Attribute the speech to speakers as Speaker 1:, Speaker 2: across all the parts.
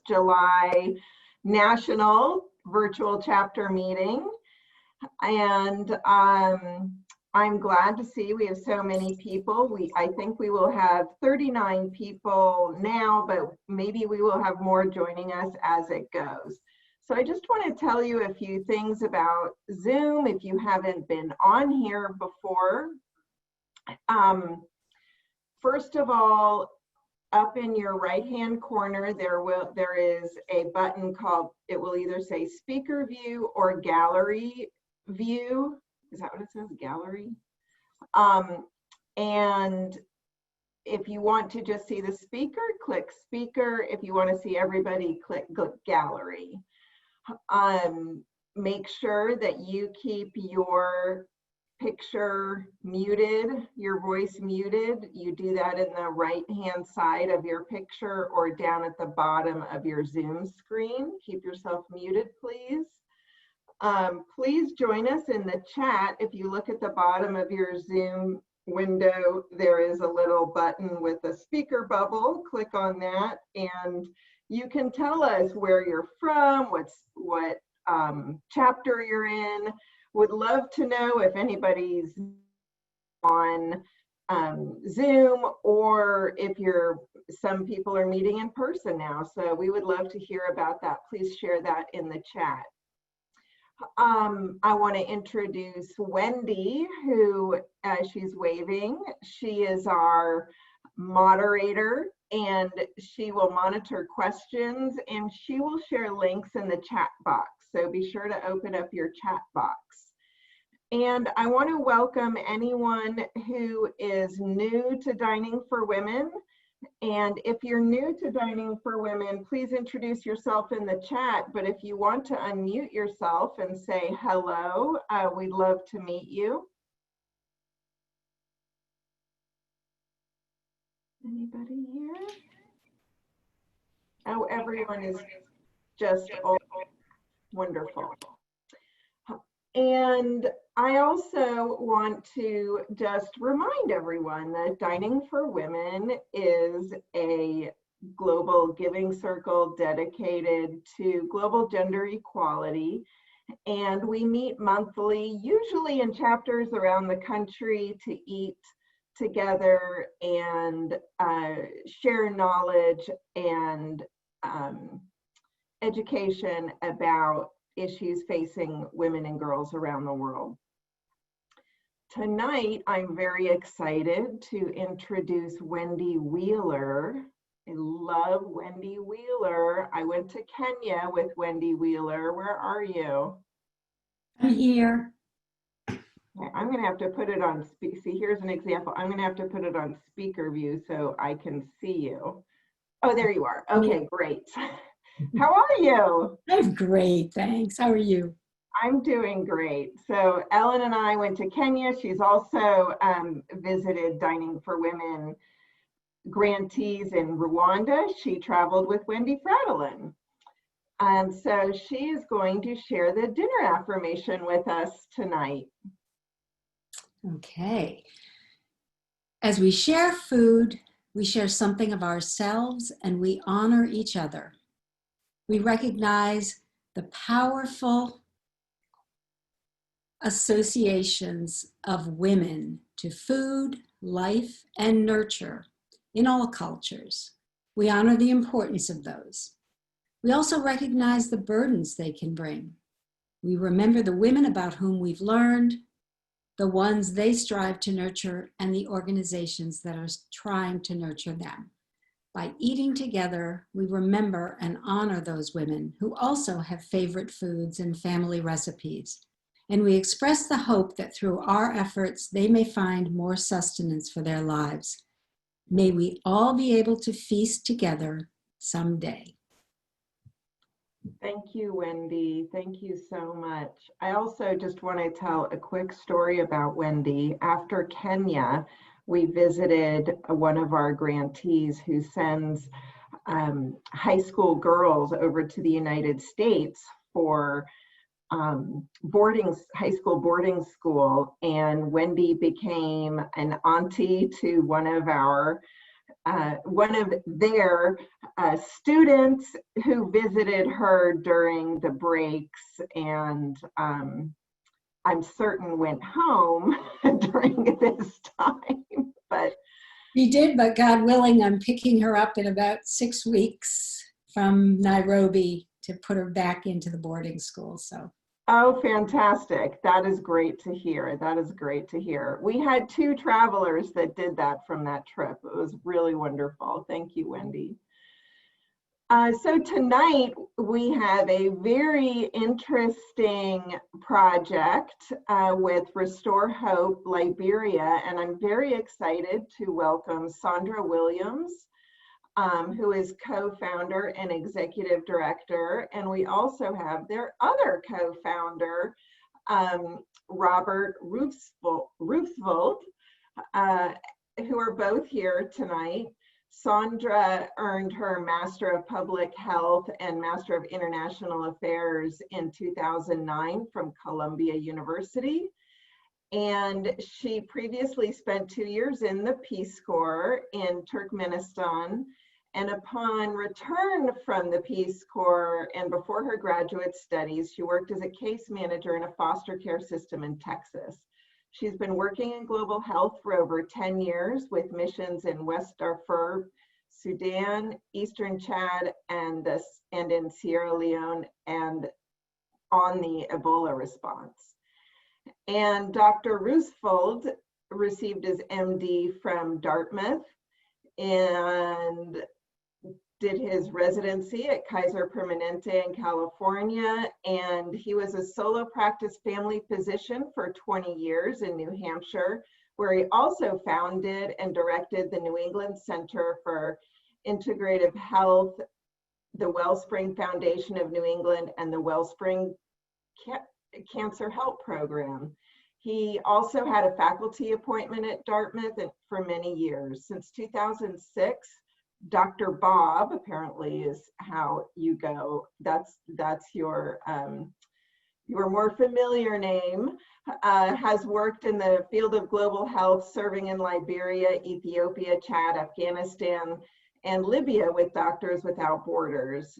Speaker 1: July National Virtual Chapter Meeting. And I'm glad to see we have so many people. I think we will have 39 people now, but maybe we will have more joining us as it goes. So I just want to tell you a few things about Zoom if you haven't been on here before. First of all, up in your right-hand corner, there is a button called, it will either say speaker view or gallery view. Is that what it says, gallery? And if you want to just see the speaker, click speaker. If you want to see everybody, click gallery. Make sure that you keep your picture muted, your voice muted. You do that in the right-hand side of your picture or down at the bottom of your Zoom screen. Keep yourself muted, please. Please join us in the chat. If you look at the bottom of your Zoom window, there is a little button with a speaker bubble. Click on that and you can tell us where you're from, what chapter you're in. Would love to know if anybody's on Zoom or if some people are meeting in person now. So we would love to hear about that. Please share that in the chat. I want to introduce Wendy, who she's waving. She is our moderator and she will monitor questions and she will share links in the chat box. So be sure to open up your chat box. And I want to welcome anyone who is new to Dining for Women. And if you're new to Dining for Women, please introduce yourself in the chat. But if you want to unmute yourself and say hello, we'd love to meet you. Anybody here? Oh, everyone is just wonderful. And I also want to just remind everyone that Dining for Women is a global giving circle dedicated to global gender equality. And we meet monthly, usually in chapters around the country, to eat together and share knowledge and education about issues facing women and girls around the world. Tonight, I'm very excited to introduce Wendy Wheeler. I love Wendy Wheeler. I went to Kenya with Wendy Wheeler. Where are you?
Speaker 2: I'm here.
Speaker 1: Okay, I'm going to have to put it on see, here's an example. I'm going to have to put it on speaker view so I can see you. Oh, there you are. Okay, great. How are you?
Speaker 2: I'm great, thanks. How are you?
Speaker 1: I'm doing great. So Ellen and I went to Kenya. She's also visited Dining for Women grantees in Rwanda. She traveled with Wendy Fradlin. And so she is going to share the dinner affirmation with us tonight.
Speaker 2: Okay. As we share food, we share something of ourselves and we honor each other. We recognize the powerful associations of women to food, life, and nurture in all cultures. We honor the importance of those. We also recognize the burdens they can bring. We remember the women about whom we've learned, the ones they strive to nurture, and the organizations that are trying to nurture them. By eating together, we remember and honor those women who also have favorite foods and family recipes. And we express the hope that through our efforts, they may find more sustenance for their lives. May we all be able to feast together someday.
Speaker 1: Thank you, Wendy. Thank you so much. I also just want to tell a quick story about Wendy. After Kenya, we visited one of our grantees who sends high school girls over to the United States for high school boarding school. And Wendy became an auntie to one of our one of their students who visited her during the breaks, and I'm certain went home during this time. But
Speaker 2: She did, but God willing, I'm picking her up in about 6 weeks from Nairobi to put her back into the boarding school. So.
Speaker 1: oh, fantastic. That is great to hear. That is great to hear. We had 2 travelers that did that from that trip. It was really wonderful. Thank you, Wendy. So tonight we have a very interesting project with Restore Hope Liberia, and I'm very excited to welcome Saundra Williams, who is co-founder and executive director, and we also have their other co-founder, Robert Rufsvold, who are both here tonight. Saundra earned her Master of Public Health and Master of International Affairs in 2009 from Columbia University. And she previously spent 2 years in the Peace Corps in Turkmenistan. And upon return from the Peace Corps and before her graduate studies, she worked as a case manager in a foster care system in Texas. She's been working in global health for over 10 years with missions in West Darfur, Sudan, Eastern Chad, and in Sierra Leone, and on the Ebola response. And Dr. Rufsvold received his MD from Dartmouth and did his residency at Kaiser Permanente in California, and he was a solo practice family physician for 20 years in New Hampshire, where he also founded and directed the New England Center for Integrative Health, the Wellspring Foundation of New England, and the Wellspring Cancer Help Program. He also had a faculty appointment at Dartmouth for many years. Since 2006, Dr. Bob, apparently is how you go. That's your more familiar name, has worked in the field of global health, serving in Liberia, Ethiopia, Chad, Afghanistan, and Libya with Doctors Without Borders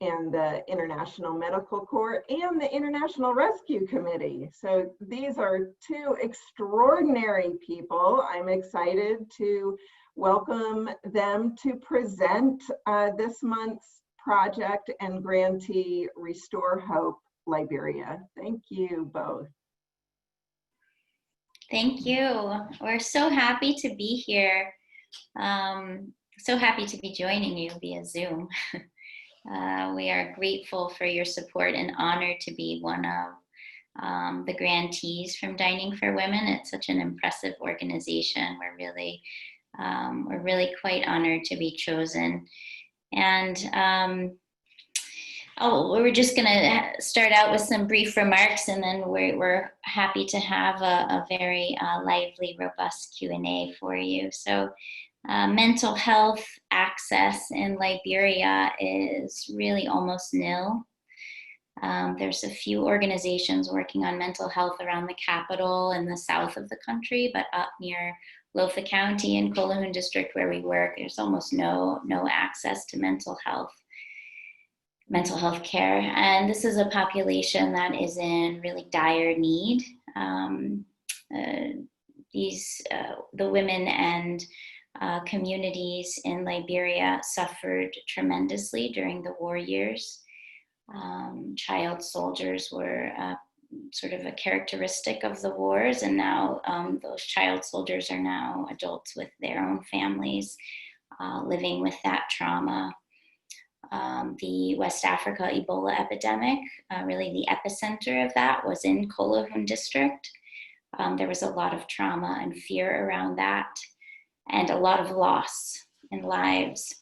Speaker 1: and the International Medical Corps and the International Rescue Committee. So these are 2 extraordinary people. I'm excited to welcome them to present this month's project and grantee Restore Hope Liberia. Thank you both.
Speaker 3: Thank you. We're so happy to be here. So happy to be joining you via Zoom. We are grateful for your support and honored to be one of the grantees from Dining for Women. It's such an impressive organization. We're really quite honored to be chosen. And we're just going to start out with some brief remarks, and then we're happy to have a very lively, robust Q&A for you. So mental health access in Liberia is really almost nil. There's a few organizations working on mental health around the capital in the south of the country, but up near Lofa County and Collahuun District where we work, there's almost no access to mental health care. And this is a population that is in really dire need. The women and communities in Liberia suffered tremendously during the war years. Child soldiers were sort of a characteristic of the wars, and now those child soldiers are now adults with their own families living with that trauma. The West Africa Ebola epidemic, really the epicenter of that was in Collahuun District. There was a lot of trauma and fear around that, and a lot of loss in lives.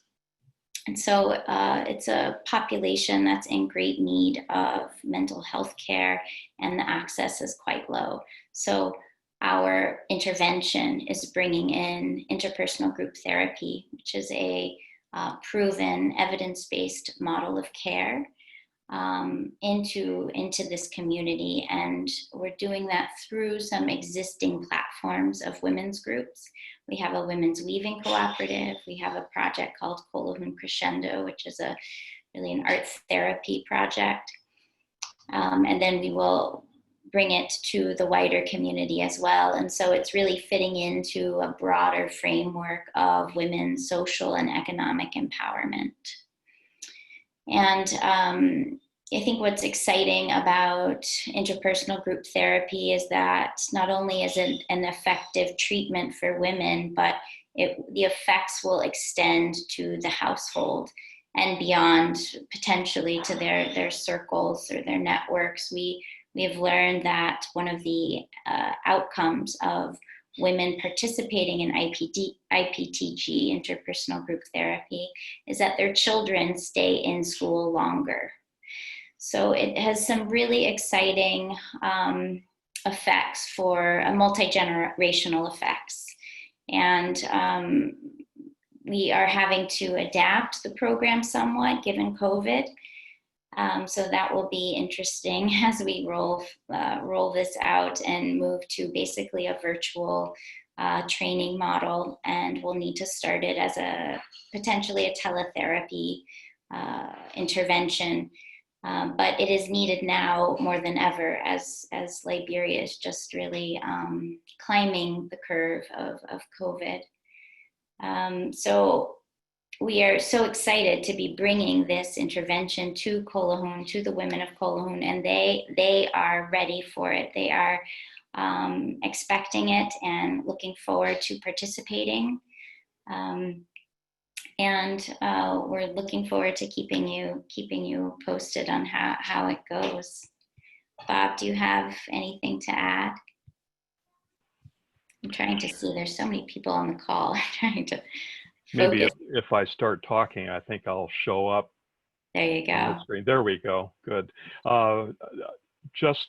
Speaker 3: And so it's a population that's in great need of mental health care, and the access is quite low. So our intervention is bringing in interpersonal group therapy, which is a proven evidence-based model of care into this community. And we're doing that through some existing platforms of women's groups. We have a women's weaving collaborative. We have a project called Collahoon Crescendo, which is really an art therapy project. And then we will bring it to the wider community as well. And so it's really fitting into a broader framework of women's social and economic empowerment. And I think what's exciting about interpersonal group therapy is that not only is it an effective treatment for women, but the effects will extend to the household and beyond, potentially to their circles or their networks. We have learned that one of the outcomes of women participating in IPTG, interpersonal group therapy, is that their children stay in school longer. So it has some really exciting effects for multi-generational effects. And we are having to adapt the program somewhat given COVID. So that will be interesting as we roll this out and move to basically a virtual training model. And we'll need to start it as potentially a teletherapy intervention. But it is needed now more than ever as Liberia is just really climbing the curve of COVID. So we are so excited to be bringing this intervention to Collahoon, to the women of Collahoon, and they are ready for it. They are expecting it and looking forward to participating. And we're looking forward to keeping you posted on how it goes. Bob, do you have anything to add? I'm trying to see, there's so many people on the call. I'm trying to
Speaker 4: Maybe
Speaker 3: focus.
Speaker 4: if I start talking, I think I'll show up.
Speaker 3: There you go.
Speaker 4: On the screen. There we go. Good. Just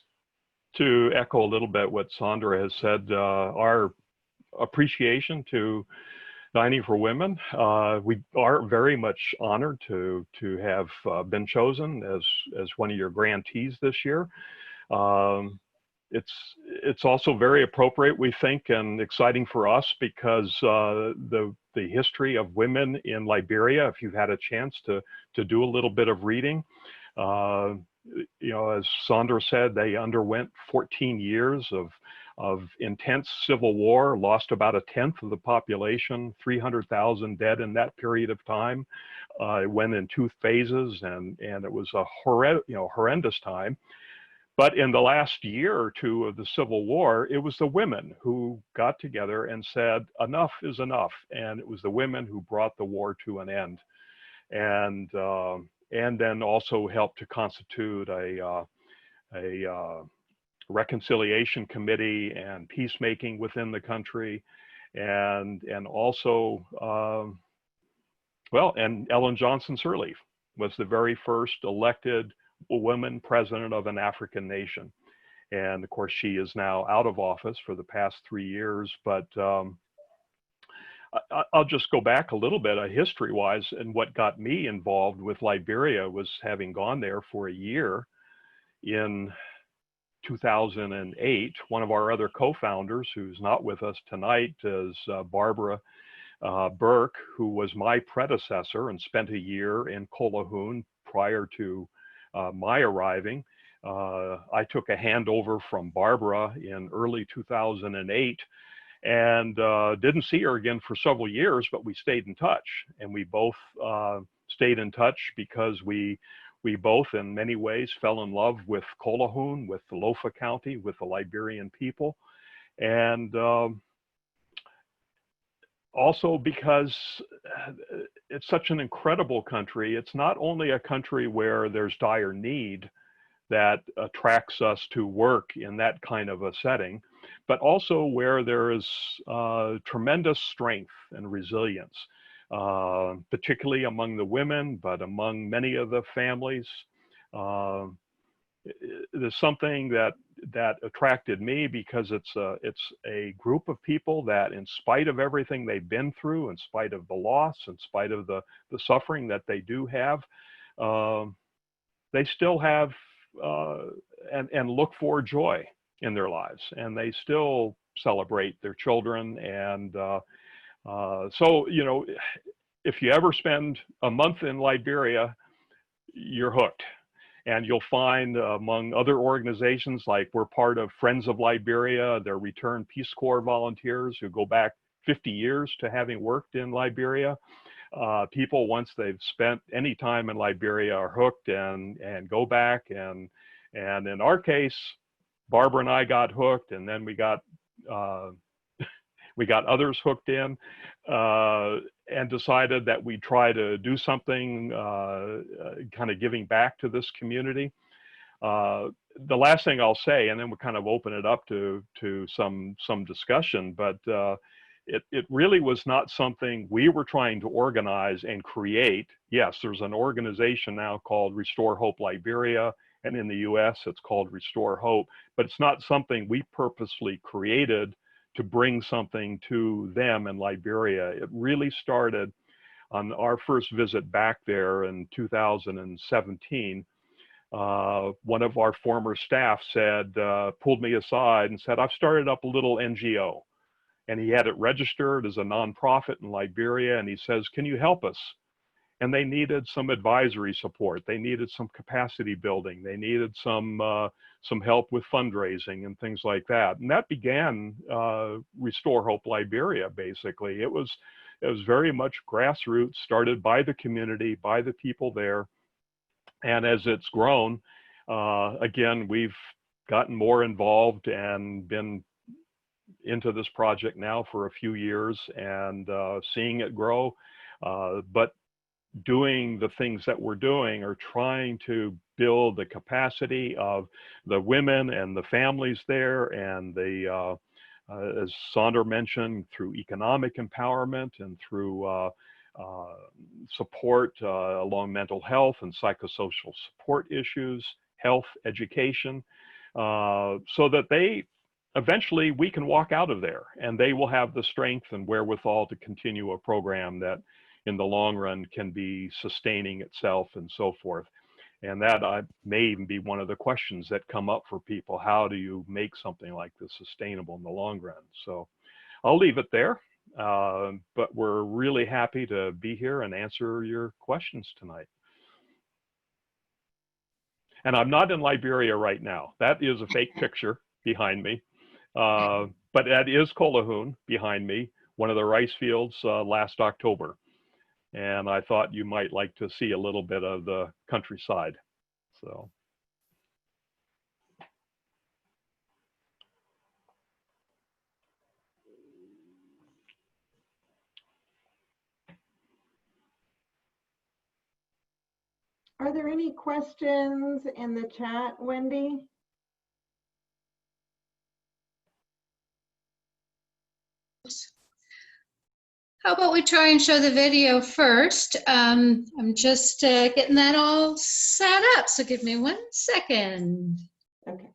Speaker 4: to echo a little bit what Saundra has said, our appreciation to Dining for Women. We are very much honored to have been chosen as one of your grantees this year. It's also very appropriate, we think, and exciting for us because the history of women in Liberia, if you've had a chance to do a little bit of reading, as Saundra said, they underwent 14 years of intense civil war, lost about 1/10 of the population, 300,000 dead in that period of time. It went in 2 phases, and it was a horrendous time. But in the last year or two of the Civil War, it was the women who got together and said, enough is enough. And it was the women who brought the war to an end. And then also helped to constitute a reconciliation committee and peacemaking within the country. And also, and Ellen Johnson Sirleaf was the very first elected woman president of an African nation. And of course, she is now out of office for the past 3 years. But I'll just go back a little bit history-wise. And what got me involved with Liberia was having gone there for a year in 2008. One of our other co-founders, who's not with us tonight, is Barbara Burke, who was my predecessor and spent a year in Collahoon prior to my arriving. I took a handover from Barbara in early 2008 and didn't see her again for several years, but we stayed in touch. And we both stayed in touch because we both in many ways fell in love with Collahoon, with the Lofa County, with the Liberian people. And also because it's such an incredible country. It's not only a country where there's dire need that attracts us to work in that kind of a setting, but also where there is tremendous strength and resilience, particularly among the women, but among many of the families. There's something that attracted me because it's a group of people that, in spite of everything they've been through, in spite of the loss, in spite of the suffering that they do have, they still have and look for joy in their lives, and they still celebrate their children. And so, you know, if you ever spend a month in Liberia, you're hooked. And you'll find among other organizations, like we're part of Friends of Liberia, they're returned Peace Corps volunteers who go back 50 years to having worked in Liberia. People, once they've spent any time in Liberia, are hooked and go back. And in our case, Barbara and I got hooked, and then we got others hooked in, and decided that we'd try to do something kind of giving back to this community. The last thing I'll say, and then we'll kind of open it up to some discussion, but it really was not something we were trying to organize and create. Yes, there's an organization now called Restore Hope Liberia, and in the US it's called Restore Hope, but it's not something we purposely created to bring something to them in Liberia. It really started on our first visit back there in 2017. One of our former staff said, pulled me aside and said, I've started up a little NGO. And he had it registered as a nonprofit in Liberia. And he says, can you help us? And they needed some advisory support. They needed some capacity building. They needed some help with fundraising and things like that. And that began Restore Hope Liberia, basically. It was very much grassroots, started by the community, by the people there. And as it's grown, again, we've gotten more involved and been into this project now for a few years, and seeing it grow. But doing the things that we're doing are trying to build the capacity of the women and the families there, and the as Saundra mentioned, through economic empowerment and through support along mental health and psychosocial support issues, health, education, so that they eventually we can walk out of there and they will have the strength and wherewithal to continue a program that in the long run can be sustaining itself and so forth. And that may even be one of the questions that come up for people. How do you make something like this sustainable in the long run? So I'll leave it there, but we're really happy to be here and answer your questions tonight. And I'm not in Liberia right now. That is a fake picture behind me. But that is Collahoun behind me, one of the rice fields last October. And I thought you might like to see a little bit of the countryside. So.
Speaker 1: Are there any questions in the chat, Wendy?
Speaker 5: How about we try and show the video first? I'm just getting that all set up, so give me 1 second.
Speaker 1: Okay.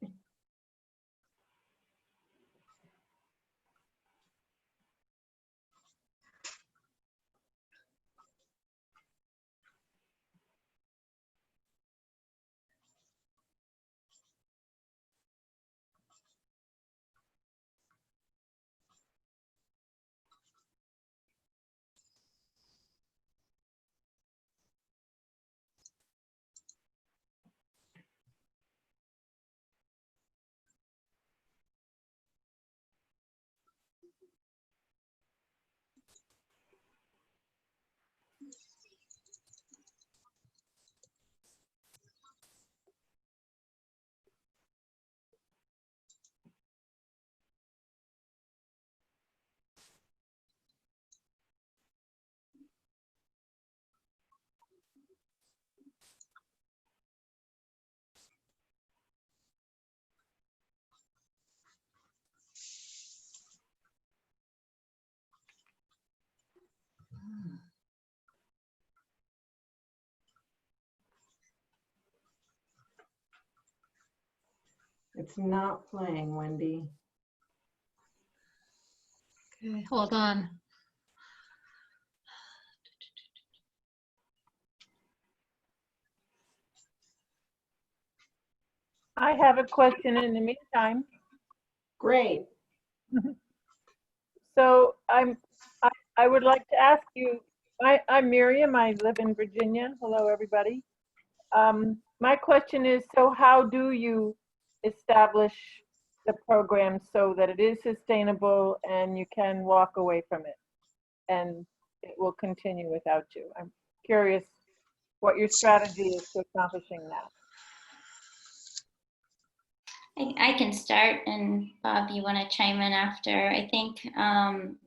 Speaker 1: It's not playing, Wendy.
Speaker 5: Okay, hold on.
Speaker 6: I have a question in the meantime.
Speaker 1: Great.
Speaker 6: So I would like to ask you, I'm Miriam, I live in Virginia. Hello, everybody. My question is, so how do you establish the program so that it is sustainable and you can walk away from it and it will continue without you? I'm curious what your strategy is to accomplishing that.
Speaker 3: I can start, and Bob, you want to chime in after. I think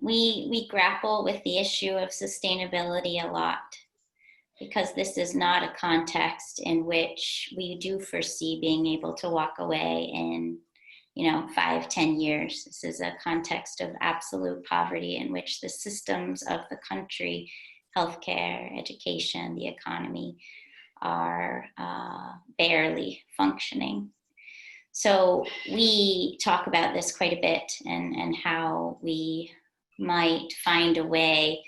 Speaker 3: we grapple with the issue of sustainability a lot, because this is not a context in which we do foresee being able to walk away in, 5-10 years. This is a context of absolute poverty in which the systems of the country, healthcare, education, the economy, are barely functioning. So we talk about this quite a bit, and how we might find a way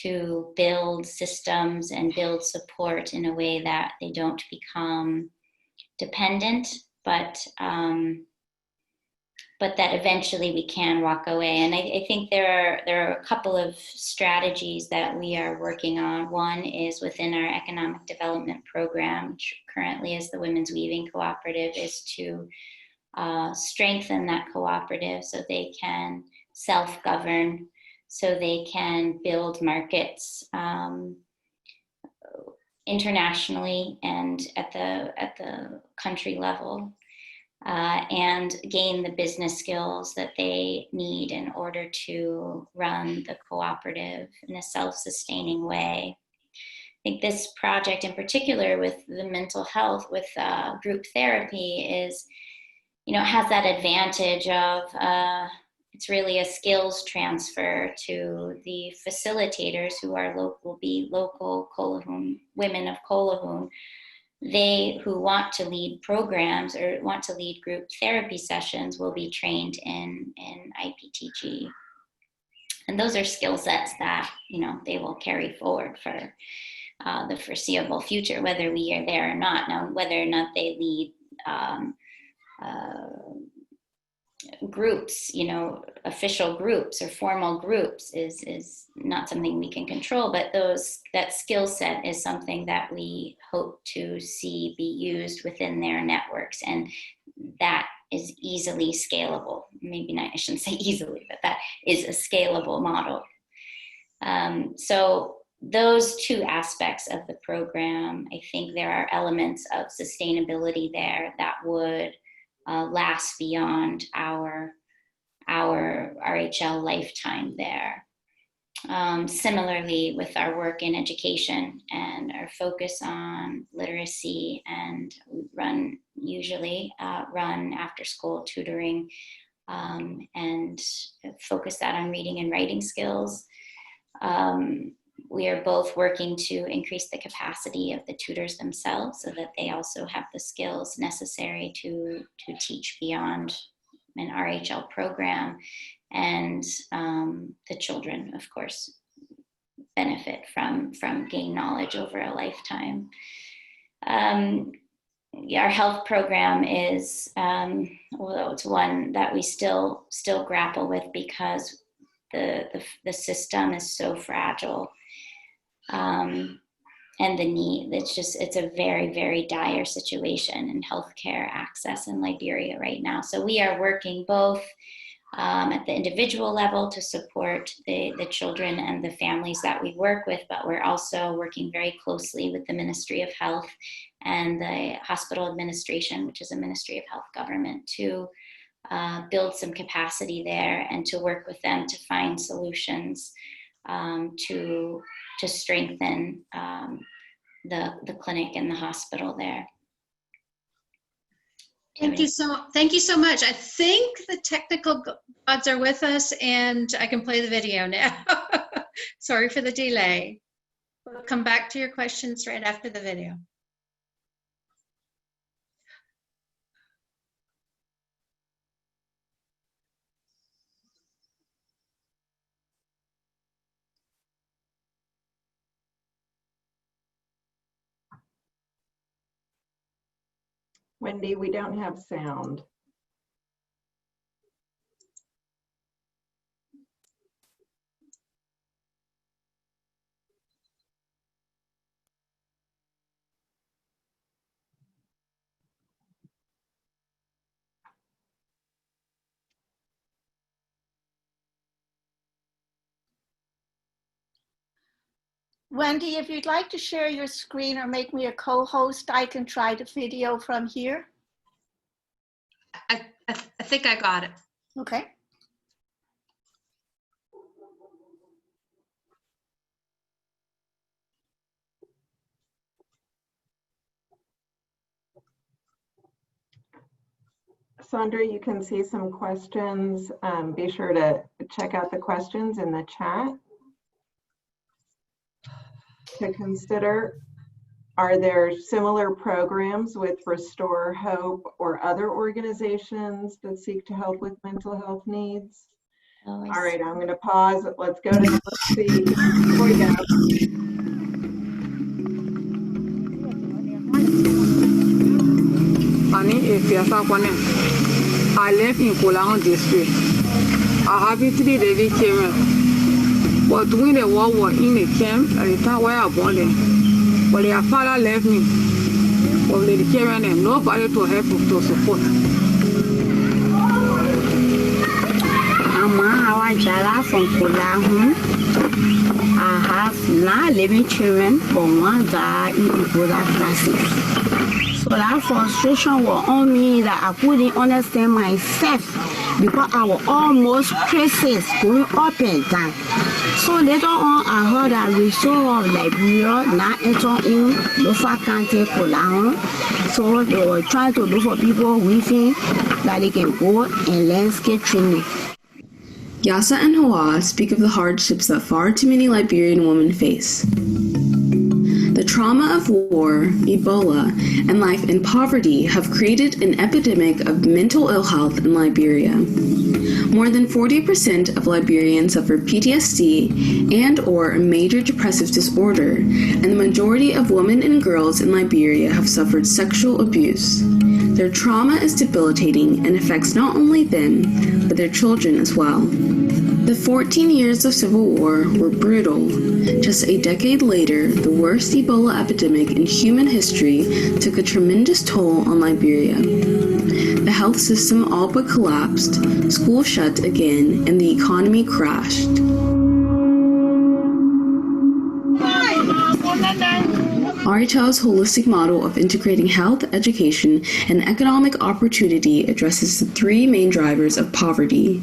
Speaker 3: to build systems and build support in a way that they don't become dependent, but that eventually we can walk away. And I think there are a couple of strategies that we are working on. One is within our economic development program, which currently is the Women's Weaving Cooperative, is to strengthen that cooperative so they can self-govern, so they can build markets internationally and at the country level, and gain the business skills that they need in order to run the cooperative in a self-sustaining way. I think this project in particular with the mental health, with group therapy, is, has that advantage of it's really a skills transfer to the facilitators who are local Kolohun, women of Kolohun. They who want to lead programs or want to lead group therapy sessions will be trained in IPTG. And those are skill sets that, they will carry forward for the foreseeable future, whether we are there or not. Now, whether or not they lead groups, official groups or formal groups is not something we can control, but that skill set is something that we hope to see be used within their networks, and that is easily scalable. Maybe not, I shouldn't say easily, but that is a scalable model. So those two aspects of the program, I think there are elements of sustainability there that would last beyond our RHL lifetime there. Similarly, with our work in education and our focus on literacy, and we usually run after school tutoring, and focus that on reading and writing skills. We are both working to increase the capacity of the tutors themselves so that they also have the skills necessary to teach beyond an RHL program. And the children, of course, benefit from gain knowledge over a lifetime. Our health program is, it's one that we still grapple with, because the system is so fragile. And the need, it's a very, very dire situation in healthcare access in Liberia right now. So we are working both at the individual level to support the children and the families that we work with, but we're also working very closely with the Ministry of Health and the Hospital Administration, which is a Ministry of Health government, to build some capacity there and to work with them to find solutions to strengthen the clinic and the hospital there.
Speaker 5: Thank you so much. I think the technical gods are with us, and I can play the video now. Sorry for the delay. We'll come back to your questions right after the video.
Speaker 1: Wendy, we don't have sound.
Speaker 7: Wendy, if you'd like to share your screen or make me a co-host, I can try the video from here.
Speaker 5: I think I got it.
Speaker 7: Okay.
Speaker 1: Saundra, you can see some questions. Be sure to check out the questions in the chat to consider. Are there similar programs with Restore Hope or other organizations that seek to help with mental health needs?
Speaker 3: Oh, I
Speaker 1: All right,
Speaker 3: see.
Speaker 1: I'm going to pause. Let's go to, let's see. Here we go.
Speaker 8: I live in Collateral district. I have 3 David children. But during the war was in the camp at the time where I born them. But their father left me. But the children and nobody to help to support.
Speaker 9: I'm Jala from Collateral. I have 9 living children, but 1 died in Ebola crisis. So that frustration was on me that I couldn't understand myself because I was almost crazy going up and down. So later on, I heard that Rufsvold of Liberia now entered in Rufsvold County, Collateral. So they were trying to look for people within that they can go and landscape training.
Speaker 10: Yasa and Hawa speak of the hardships that far too many Liberian women face. The trauma of war, Ebola, and life in poverty have created an epidemic of mental ill health in Liberia. More than 40% of Liberians suffer PTSD and/or a major depressive disorder, and the majority of women and girls in Liberia have suffered sexual abuse. Their trauma is debilitating and affects not only them, but their children as well. The 14 years of civil war were brutal. Just a decade later, the worst Ebola epidemic in human history took a tremendous toll on Liberia. The health system all but collapsed, schools shut again, and the economy crashed. RHL's holistic model of integrating health, education, and economic opportunity addresses the 3 main drivers of poverty.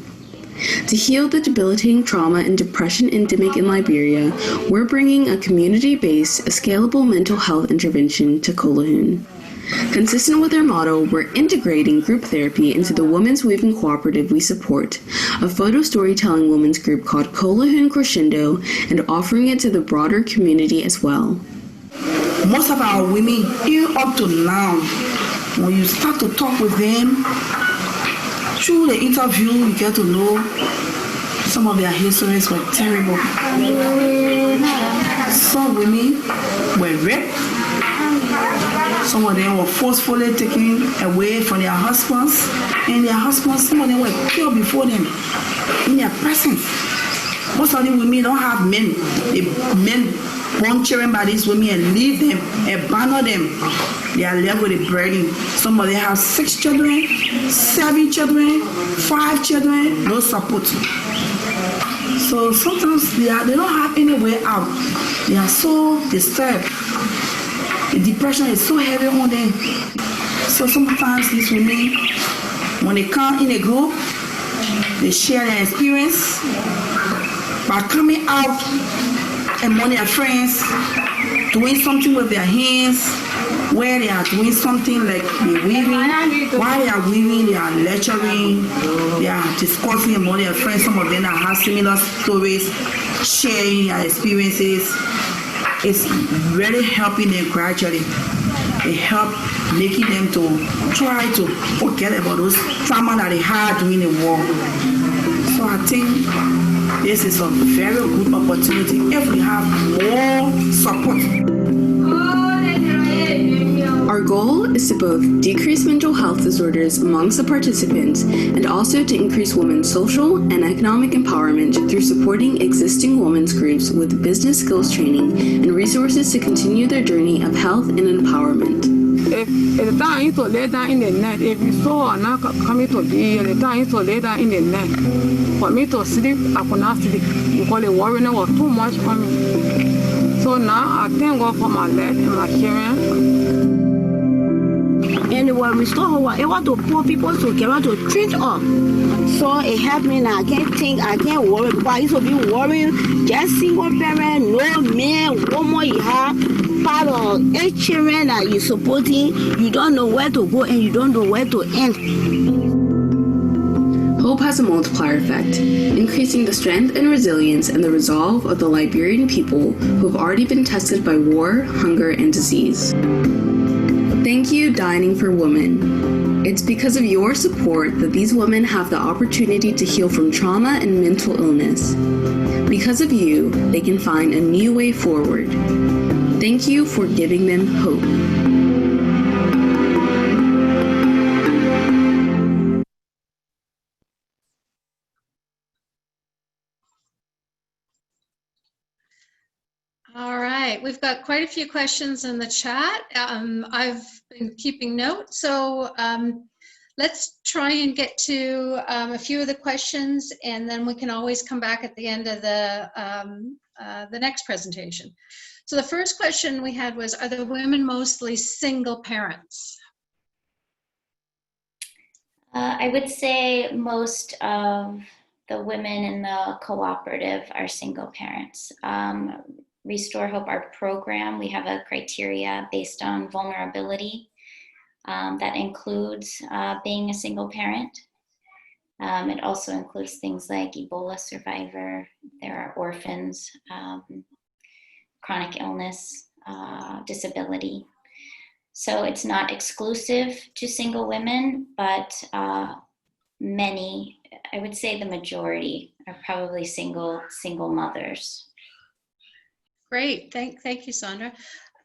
Speaker 10: To heal the debilitating trauma and depression endemic in Liberia, we're bringing a community-based, scalable mental health intervention to Collahuun. Consistent with our motto, we're integrating group therapy into the Women's Weaving Cooperative we support, a photo storytelling women's group called Collahuun Crescendo, and offering it to the broader community as well.
Speaker 11: Most of our women, even up to now, when you start to talk with them, through the interview, you get to know some of their histories were terrible. Some women were raped. Some of them were forcefully taken away from their husbands. And their husbands, some of them were killed before them in their presence. Most of the women don't have men. The men born children by these women and leave them, abandon them. They are left with a burden. Some of them have 6 children, 7 children, 5 children, no support. So sometimes they don't have any way out. They are so disturbed. The depression is so heavy on them. So sometimes these women, when they come in a group, they share their experience by coming out among their friends, doing something with their hands, where they are doing something like weaving. While they are weaving, they are lecturing, they are discussing among their friends. Some of them have similar stories, sharing their experiences. It's really helping them gradually. It helps making them to try to forget about those trauma that they had during the war. So I think this is a very good opportunity if we have more support.
Speaker 10: Our goal is to both decrease mental health disorders amongst the participants and also to increase women's social and economic empowerment through supporting existing women's groups with business skills training and resources to continue their journey of health and empowerment.
Speaker 8: If the time is to lay down in the net, if you saw or not coming to be, the time is to lay down in the net. For me to sleep, I could not sleep because the worrying was too much for me. So now I thank God for my leg and my hearing.
Speaker 9: And when we start, I want to put people together to treat up. So it helped me now. I can't think, I can't worry because I used to be worried. Just single parent, no man, woman, you have part of 8 children that you're supporting. You don't know where to go and you don't know where to end.
Speaker 10: Hope has a multiplier effect, increasing the strength and resilience and the resolve of the Liberian people who have already been tested by war, hunger, and disease. Thank you, Dining for Women. It's because of your support that these women have the opportunity to heal from trauma and mental illness. Because of you, they can find a new way forward. Thank you for giving them hope.
Speaker 5: All right, we've got quite a few questions in the chat. I've been keeping notes, so let's try and get to a few of the questions, and then we can always come back at the end of the next presentation. So the first question we had was, are the women mostly single parents?
Speaker 3: I would say most of the women in the cooperative are single parents. Restore Hope, our program, we have a criteria based on vulnerability that includes being a single parent. It also includes things like Ebola survivor, there are orphans, chronic illness, disability. So it's not exclusive to single women, but many, I would say the majority, are probably single mothers.
Speaker 5: Great, thank you, Saundra.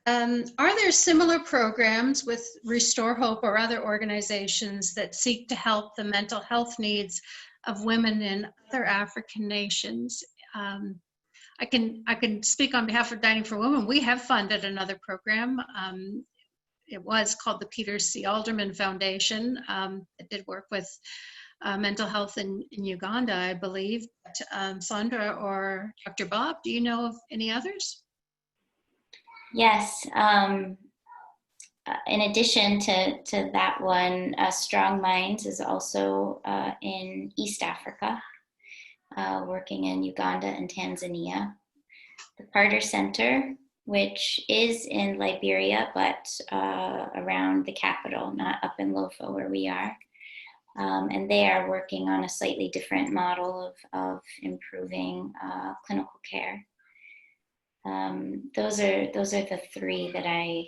Speaker 5: Are there similar programs with Restore Hope or other organizations that seek to help the mental health needs of women in other African nations? I can speak on behalf of Dining for Women. We have funded another program. It was called the Peter C. Alderman Foundation. It did work with mental health in Uganda, I believe. But, Saundra or Dr. Bob, do you know of any others?
Speaker 3: Yes. In addition to that one, Strong Minds is also in East Africa, working in Uganda and Tanzania. The Carter Center, which is in Liberia, but around the capital, not up in Lofa where we are. And they are working on a slightly different model of improving clinical care. Those are the 3 that I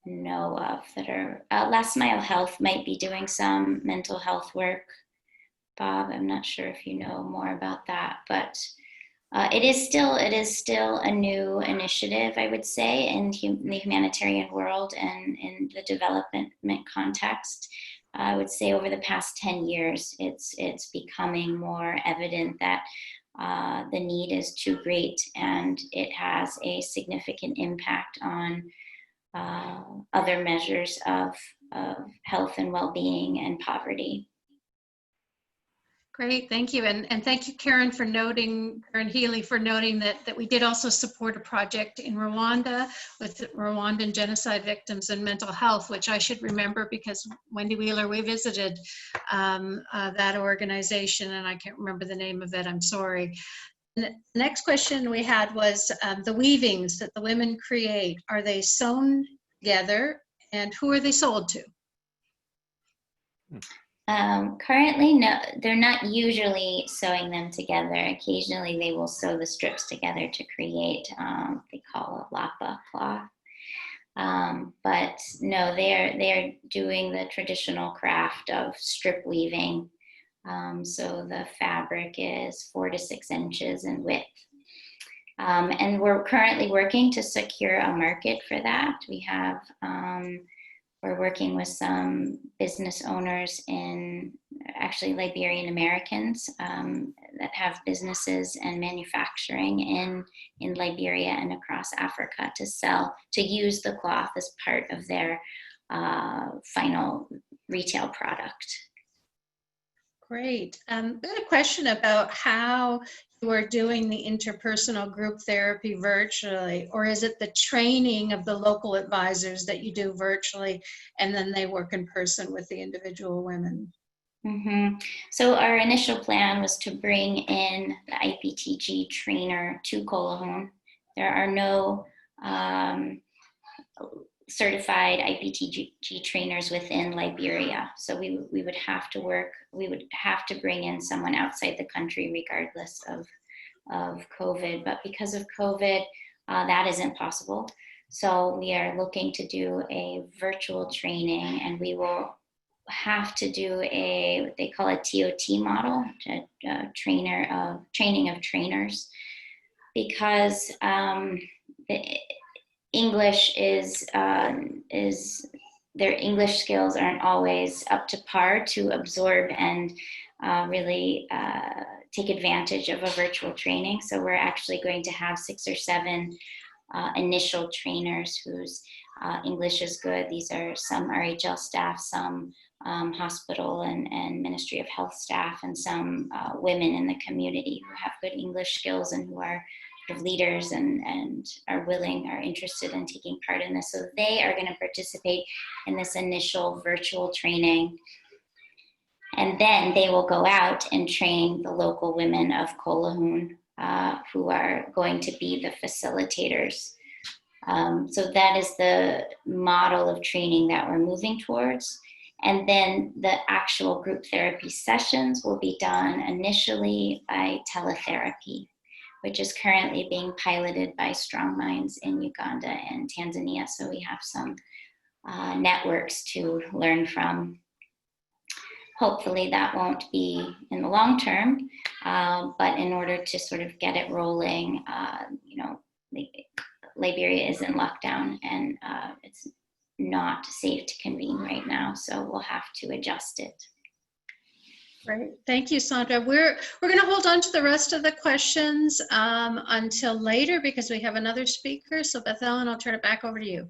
Speaker 3: know of that are, Last Mile Health might be doing some mental health work. Bob, I'm not sure if you know more about that, but it is still a new initiative, I would say, in the humanitarian world and in the development context. I would say over the past 10 years, it's becoming more evident that the need is too great and it has a significant impact on other measures of health and well-being and poverty.
Speaker 5: Great, thank you. And thank you, Karen Healy, for noting that we did also support a project in Rwanda with Rwandan genocide victims and mental health, which I should remember because Wendy Wheeler, we visited that organization and I can't remember the name of it, I'm sorry. The next question we had was the weavings that the women create, are they sewn together and who are they sold to?
Speaker 3: Currently, no, they're not usually sewing them together. Occasionally, they will sew the strips together to create, they call a lapa cloth. But no, they're doing the traditional craft of strip weaving. So the fabric is 4 to 6 inches in width. And we're currently working to secure a market for that. We have we're working with some business owners in actually Liberian Americans that have businesses and manufacturing in Liberia and across Africa to use the cloth as part of their final retail product.
Speaker 5: Great. I had a question about how you are doing the interpersonal group therapy virtually, or is it the training of the local advisors that you do virtually and then they work in person with the individual women?
Speaker 3: Mm-hmm. So our initial plan was to bring in the IPTG trainer to Collahoun. There are no certified IPTG trainers within Liberia. So we would have to bring in someone outside the country regardless of COVID. But because of COVID, that isn't possible. So we are looking to do a virtual training, and we will have to do what they call a TOT model, training of trainers, because English is their English skills aren't always up to par to absorb and really take advantage of a virtual training. So we're actually going to have 6 or 7 initial trainers whose English is good. These are some RHL staff, some hospital and Ministry of Health staff, and some women in the community who have good English skills and who are leaders and are interested in taking part in this. So they are going to participate in this initial virtual training. And then they will go out and train the local women of Collahoun who are going to be the facilitators. So that is the model of training that we're moving towards. And then the actual group therapy sessions will be done initially by teletherapy, which is currently being piloted by Strong Minds in Uganda and Tanzania. So we have some networks to learn from. Hopefully that won't be in the long term, but in order to sort of get it rolling, Liberia is in lockdown and it's not safe to convene right now, so we'll have to adjust it.
Speaker 5: Great, thank you, Saundra. We're going to hold on to the rest of the questions until later because we have another speaker. So Beth Ellen, I'll turn it back over to you.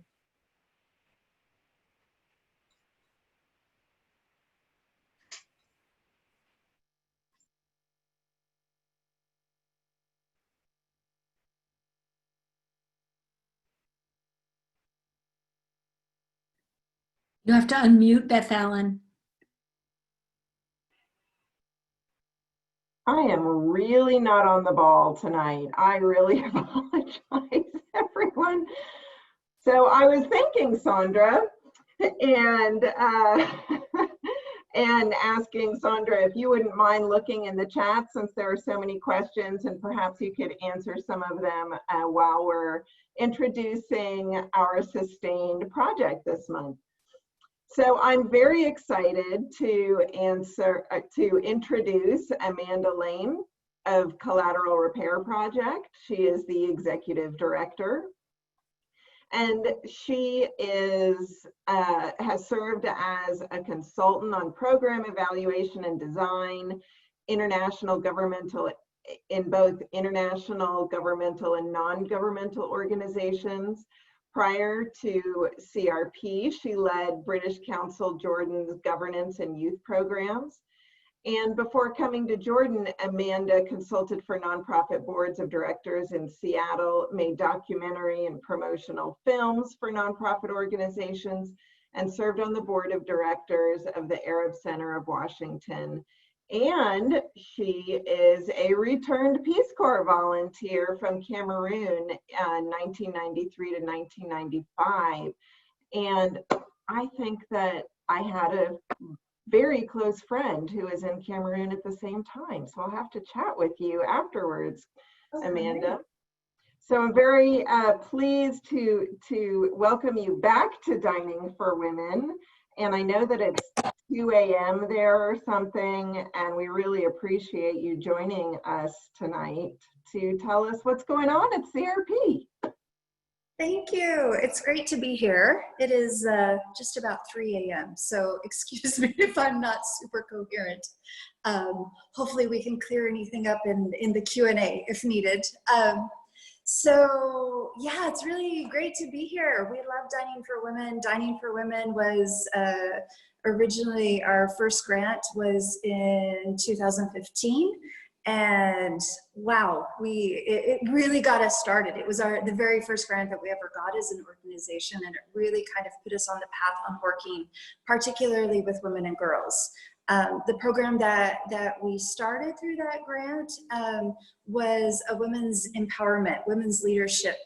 Speaker 2: You have to unmute, Beth Ellen.
Speaker 1: I am really not on the ball tonight. I really apologize, everyone. So I was thinking, Saundra, and and asking Saundra if you wouldn't mind looking in the chat since there are so many questions, and perhaps you could answer some of them while we're introducing our sustained project this month. So I'm very excited to introduce Amanda Lane of Collateral Repair Project. She is the executive director, and she has served as a consultant on program evaluation and design, in both international governmental and non-governmental organizations. Prior to CRP, she led British Council Jordan's governance and youth programs. And before coming to Jordan, Amanda consulted for nonprofit boards of directors in Seattle, made documentary and promotional films for nonprofit organizations, and served on the board of directors of the Arab Center of Washington. And she is a returned Peace Corps volunteer from Cameroon, 1993 to 1995. And I think that I had a very close friend who was in Cameroon at the same time. So I'll have to chat with you afterwards, Amanda. So I'm very pleased to welcome you back to Dining for Women. And I know that it's 2 a.m. there or something, and we really appreciate you joining us tonight to tell us what's going on at CRP.
Speaker 12: Thank you. It's great to be here. It is just about 3 a.m., so excuse me if I'm not super coherent. Hopefully we can clear anything up in the Q&A if needed. So yeah, it's really great to be here. We love Dining for Women. Dining for Women was originally, our first grant was in 2015. And wow, it really got us started. It was the very first grant that we ever got as an organization, and it really kind of put us on the path on working particularly with women and girls. The program that we started through that grant was a women's empowerment, women's leadership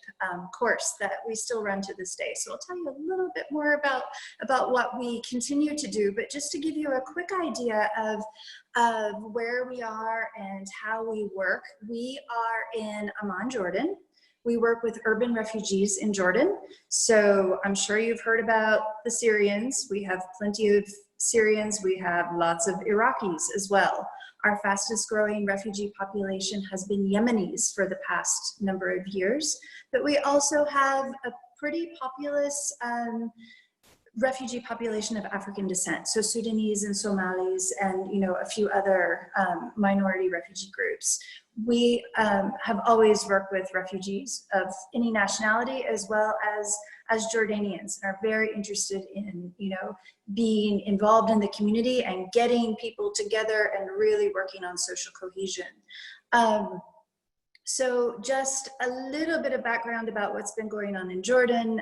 Speaker 12: course that we still run to this day. So I'll tell you a little bit more about what we continue to do, but just to give you a quick idea of where we are and how we work. We are in Amman, Jordan. We work with urban refugees in Jordan. So I'm sure you've heard about the Syrians. We have plenty of Syrians. We have lots of Iraqis as well. Our fastest growing refugee population has been Yemenis for the past number of years, but we also have a pretty populous refugee population of African descent, so Sudanese and Somalis, and a few other minority refugee groups. We have always worked with refugees of any nationality, as well as Jordanians, and are very interested in being involved in the community and getting people together and really working on social cohesion. So just a little bit of background about what's been going on in Jordan.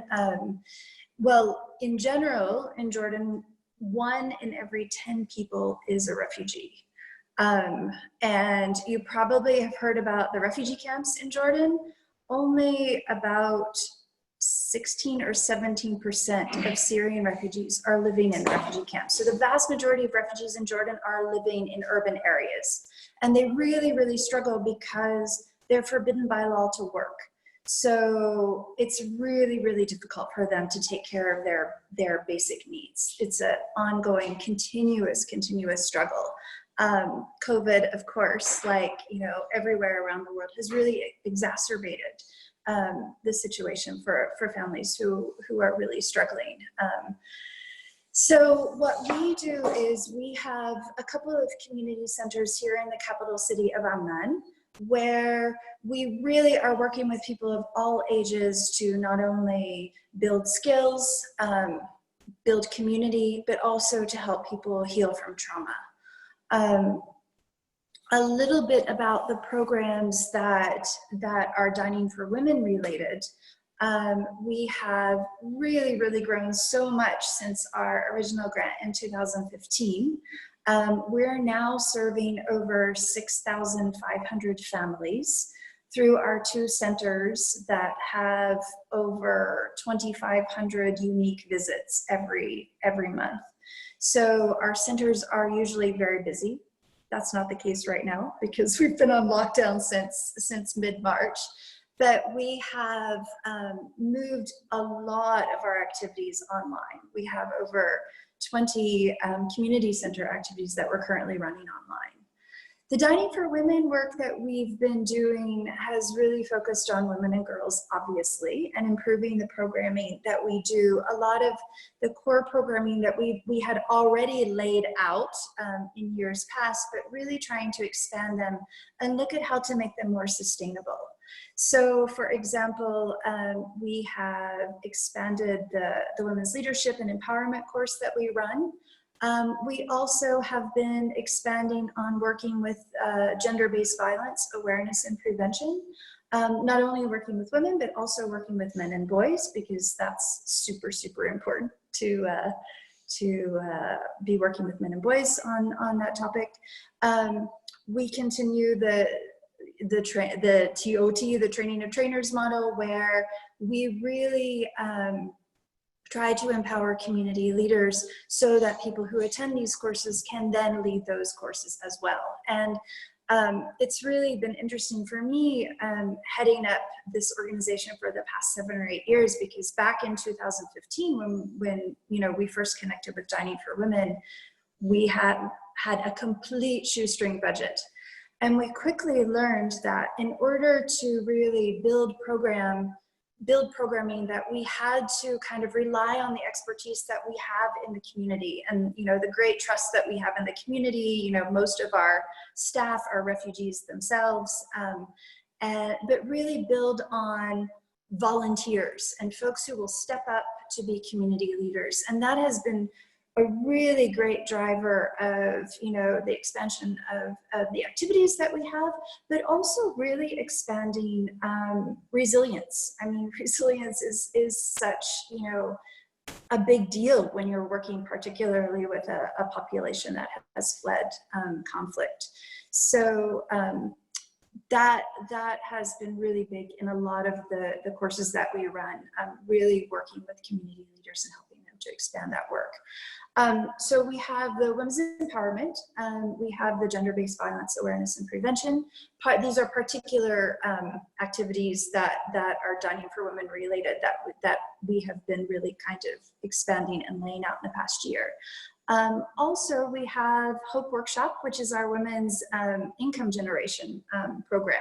Speaker 12: Well, in general, in Jordan, 1 in every 10 people is a refugee. And you probably have heard about the refugee camps in Jordan. Only about 16 or 17% of Syrian refugees are living in refugee camps. So the vast majority of refugees in Jordan are living in urban areas. And they really, really struggle because they're forbidden by law to work. So it's really, really difficult for them to take care of their basic needs. It's an ongoing, continuous struggle. COVID, of course, like everywhere around the world, has really exacerbated the situation for families who are really struggling. So what we do is we have a couple of community centers here in the capital city of Amman, where we really are working with people of all ages to not only build skills, build community, but also to help people heal from trauma. A little bit about the programs that are Dining for Women related. We have really, really grown so much since our original grant in 2015. We're now serving over 6,500 families through our 2 centers that have over 2,500 unique visits every month. So our centers are usually very busy. That's not the case right now because we've been on lockdown since mid-March. But we have moved a lot of our activities online. We have over 20 community center activities that we're currently running online. The Dining for Women work that we've been doing has really focused on women and girls, obviously, and improving the programming that we do. A lot of the core programming that we had already laid out in years past, but really trying to expand them and look at how to make them more sustainable. So for example, we have expanded the Women's Leadership and Empowerment course that we run. We also have been expanding on working with gender-based violence awareness and prevention, not only working with women, but also working with men and boys, because that's super, super important to be working with men and boys on that topic. We continue the TOT, the Training of Trainers model, where we really try to empower community leaders so that people who attend these courses can then lead those courses as well. And it's really been interesting for me heading up this organization for the past 7 or 8 years, because back in 2015, when we first connected with Dining for Women, we had a complete shoestring budget. And we quickly learned that in order to really build program build programming that we had to kind of rely on the expertise that we have in the community and, you know, the great trust that we have in the community. You know, most of our staff are refugees themselves, but really build on volunteers and folks who will step up to be community leaders. And that has been a really great driver of, you know, the expansion of the activities that we have, but also really expanding resilience. I mean, resilience is such, you know, a big deal when you're working particularly with a population that has fled conflict. So that has been really big in a lot of the courses that we run, really working with community leaders and helping them to expand that work. So we have the women's empowerment, we have the gender-based violence awareness and prevention. These are particular activities that are Dining for Women related that we have been really kind of expanding and laying out in the past year. Also, we have Hope Workshop, which is our women's income generation program,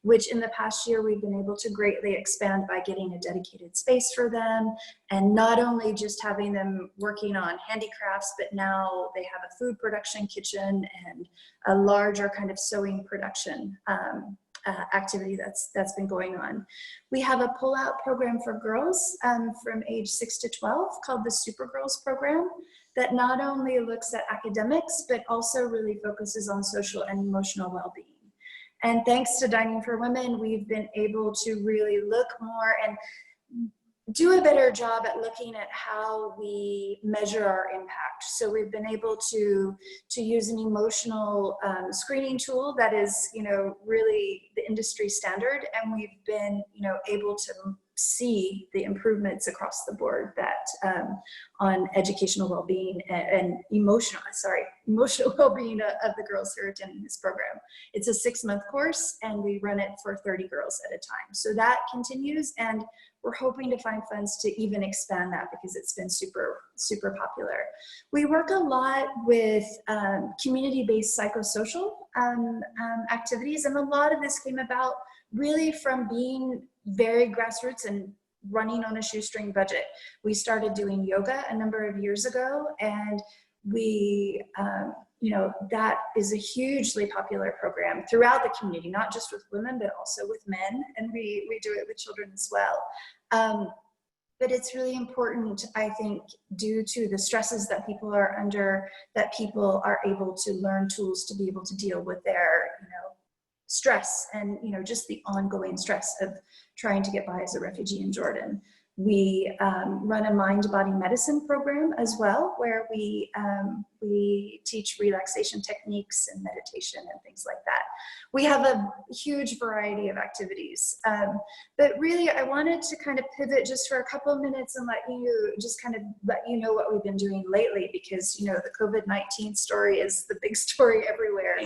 Speaker 12: which in the past year we've been able to greatly expand by getting a dedicated space for them, and not only just having them working on handicrafts, but now they have a food production kitchen and a larger kind of sewing production activity that's been going on. We have a pull-out program for girls from age 6 to 12 called the Super Girls program, that not only looks at academics, but also really focuses on social and emotional well-being. And thanks to Dining for Women, we've been able to really look more and do a better job at looking at how we measure our impact. So we've been able to use an emotional screening tool that is, you know, really the industry standard, and we've been, you know, able to see the improvements across the board that on educational well-being and emotional well-being of the girls who are attending this program. It's a 6-month course, and we run it for 30 girls at a time. So that continues, and we're hoping to find funds to even expand that because it's been super, super popular. We work a lot with community-based psychosocial activities, and a lot of this came about really from being very grassroots and running on a shoestring budget. We started doing yoga a number of years ago, and we, you know, that is a hugely popular program throughout the community, not just with women, but also with men, and we do it with children as well. But it's really important, I think, due to the stresses that people are under, that people are able to learn tools to be able to deal with their, you know, stress and, you know, just the ongoing stress of trying to get by as a refugee in Jordan. We run a mind-body medicine program as well, where we teach relaxation techniques and meditation and things like that. We have a huge variety of activities, but really I wanted to kind of pivot just for a couple of minutes and let you know what we've been doing lately, because, you know, the COVID-19 story is the big story everywhere.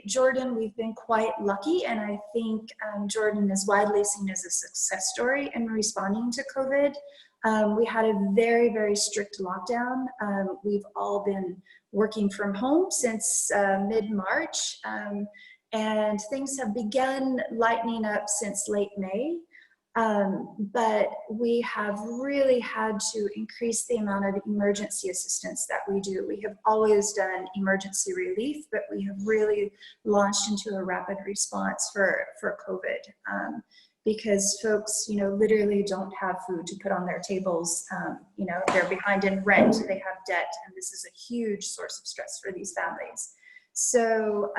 Speaker 12: Jordan, we've been quite lucky, and I think Jordan is widely seen as a success story in responding to COVID. We had a very, very strict lockdown. We've all been working from home since mid-March, and things have begun lightening up since late May. But we have really had to increase the amount of emergency assistance that we do. We have always done emergency relief, but we have really launched into a rapid response for COVID, because folks, you know, literally don't have food to put on their tables. You know, they're behind in rent, they have debt, and this is a huge source of stress for these families. So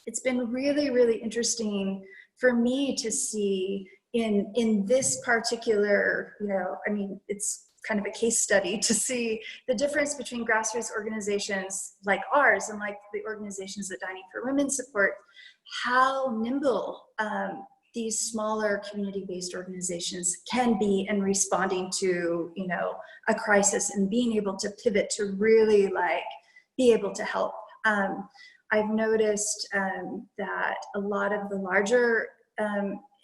Speaker 12: it's been really, really interesting for me to see in this particular, you know, I mean, it's kind of a case study to see the difference between grassroots organizations like ours and like the organizations that Dining for Women support, how nimble these smaller community-based organizations can be in responding to, you know, a crisis and being able to pivot to really like be able to help. I've noticed that a lot of the larger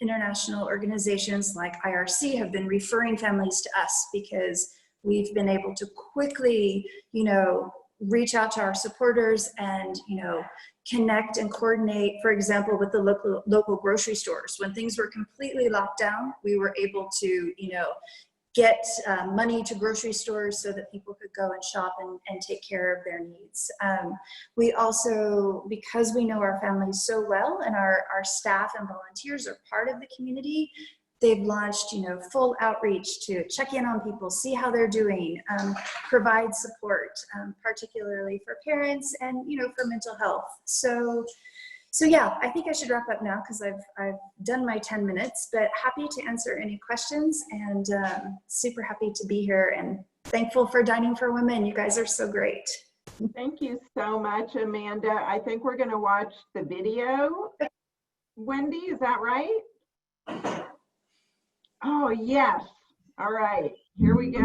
Speaker 12: international organizations like IRC have been referring families to us because we've been able to quickly, you know, reach out to our supporters and, you know, connect and coordinate, for example, with the local grocery stores. When things were completely locked down, we were able to, you know, get money to grocery stores so that people could go and shop and take care of their needs. We also, because we know our families so well and our staff and volunteers are part of the community, they've launched, you know, full outreach to check in on people, see how they're doing, provide support, particularly for parents and, you know, for mental health. So yeah, I think I should wrap up now because I've done my 10 minutes, but happy to answer any questions and super happy to be here and thankful for Dining for Women. You guys are so great.
Speaker 1: Thank you so much, Amanda. I think we're going to watch the video. Wendy, is that right? Oh, yes. All right, here we go.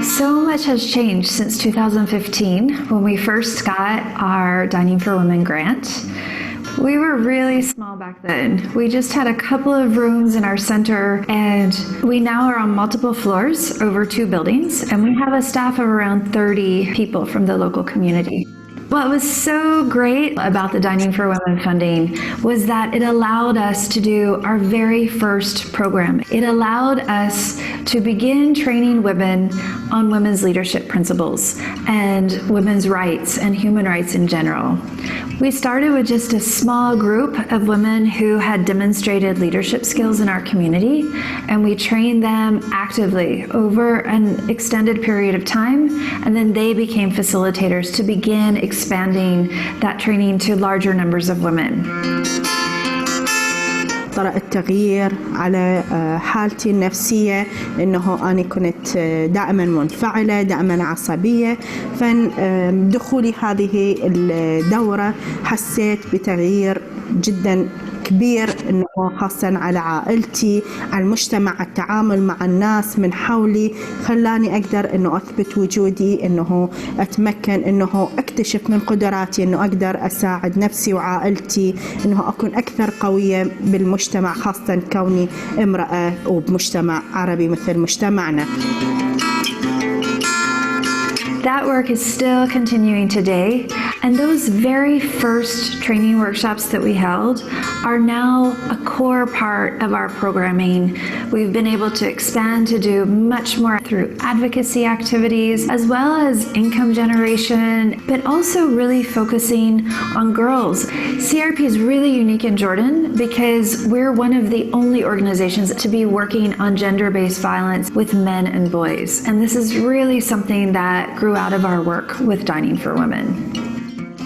Speaker 13: So much has changed since 2015 when we first got our Dining for Women grant. We were really small back then. We just had a couple of rooms in our center, and we now are on multiple floors over 2 buildings, and we have a staff of around 30 people from the local community. What was so great about the Dining for Women funding was that it allowed us to do our very first program. It allowed us to begin training women on women's leadership principles and women's rights and human rights in general. We started with just a small group of women who had demonstrated leadership skills in our community, and we trained them actively over an extended period of time, and then they became facilitators to begin expanding that training to larger numbers of women.
Speaker 14: طرأ التغيير على حالتي النفسية، إنه أنا كنت دائما منفعلة، دائما عصبية. فدخولي هذه الدورة حسيت بتغيير جدا كبير، إنه خاصة على عائلتي، على المجتمع، التعامل مع الناس من حولي، خلاني أقدر إنه أثبت وجودي، إنه أتمكن، إنه أكتشف من قدراتي، إنه أقدر أساعد نفسي وعائلتي، إنه أكون أكثر قوية بالمجتمع، خاصة كوني امرأة وبمجتمع عربي مثل مجتمعنا.
Speaker 13: That work is still continuing today, and those very first training workshops that we held are now a core part of our programming. We've been able to expand to do much more through advocacy activities, as well as income generation, but also really focusing on girls. CRP is really unique in Jordan because we're one of the only organizations to be working on gender-based violence with men and boys, and this is really something that grew out of our work with Dining for Women.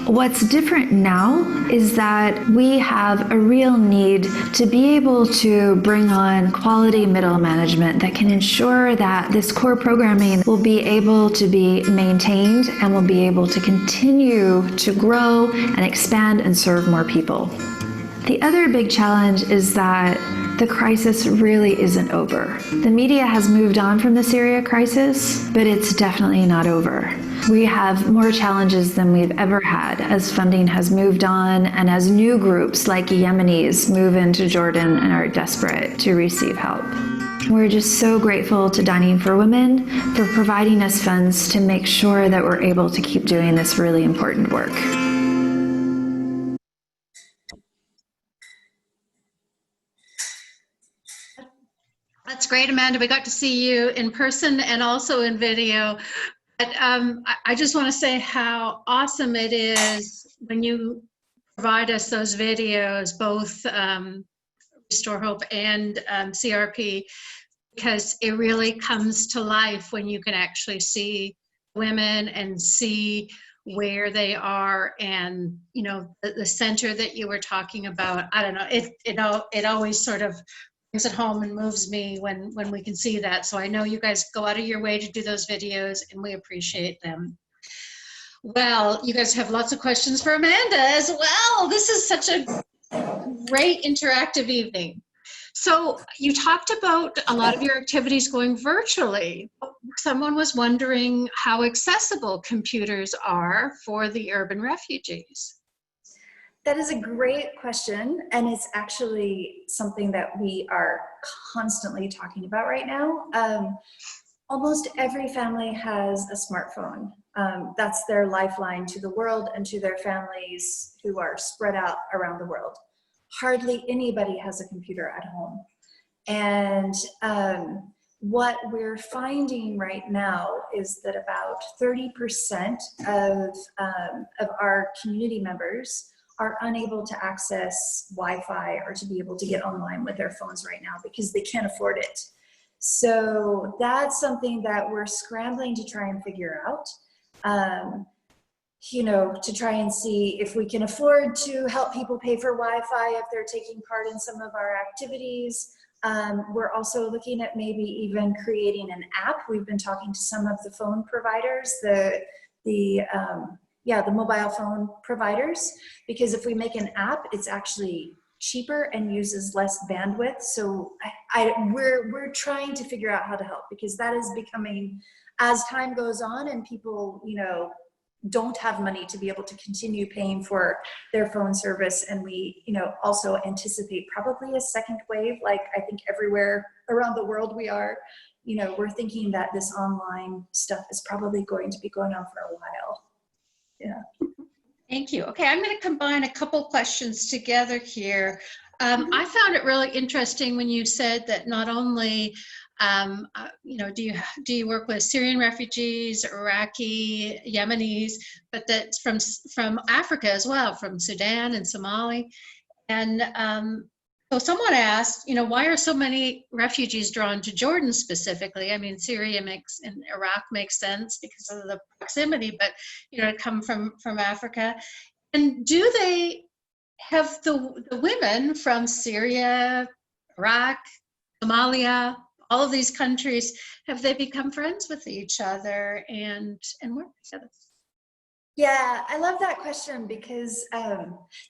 Speaker 13: What's different now is that we have a real need to be able to bring on quality middle management that can ensure that this core programming will be able to be maintained and will be able to continue to grow and expand and serve more people. The other big challenge is that the crisis really isn't over. The media has moved on from the Syria crisis, but it's definitely not over. We have more challenges than we've ever had as funding has moved on and as new groups like Yemenis move into Jordan and are desperate to receive help. We're just so grateful to Dining for Women for providing us funds to make sure that we're able to keep doing this really important work.
Speaker 5: That's great, Amanda. We got to see you in person and also in video. But I just want to say how awesome it is when you provide us those videos, both Restore Hope and CRP, because it really comes to life when you can actually see women and see where they are, and you know the center that you were talking about. I don't know, it always sort of brings it home and moves me when we can see that. So I know you guys go out of your way to do those videos, and we appreciate them. Well, you guys have lots of questions for Amanda as well. This is such a great interactive evening. So you talked about a lot of your activities going virtually. Someone was wondering how accessible computers are for the urban refugees.
Speaker 12: That is a great question, and it's actually something that we are constantly talking about right now. Almost every family has a smartphone. That's their lifeline to the world and to their families who are spread out around the world. Hardly anybody has a computer at home. And what we're finding right now is that about 30% of our community members are unable to access Wi-Fi or to be able to get online with their phones right now because they can't afford it. So that's something that we're scrambling to try and figure out, you know, to try and see if we can afford to help people pay for Wi-Fi if they're taking part in some of our activities. We're also looking at maybe even creating an app. We've been talking to some of the phone providers, the mobile phone providers, because if we make an app, it's actually cheaper and uses less bandwidth. So we're trying to figure out how to help, because that is becoming, as time goes on and people, you know, don't have money to be able to continue paying for their phone service. And we, you know, also anticipate probably a second wave, like I think everywhere around the world we are, you know, we're thinking that this online stuff is probably going to be going on for a while. Yeah.
Speaker 5: Thank you. Okay, I'm going to combine a couple questions together here. I found it really interesting when you said that not only, you know, do you work with Syrian refugees, Iraqi, Yemenis, but that's from Africa as well, from Sudan and Somali. And so someone asked, you know, why are so many refugees drawn to Jordan specifically? I mean, Syria and Iraq makes sense because of the proximity, but, you know, to come from Africa. And do they have the women from Syria, Iraq, Somalia, all of these countries, have they become friends with each other and work together?
Speaker 12: Yeah, I love that question because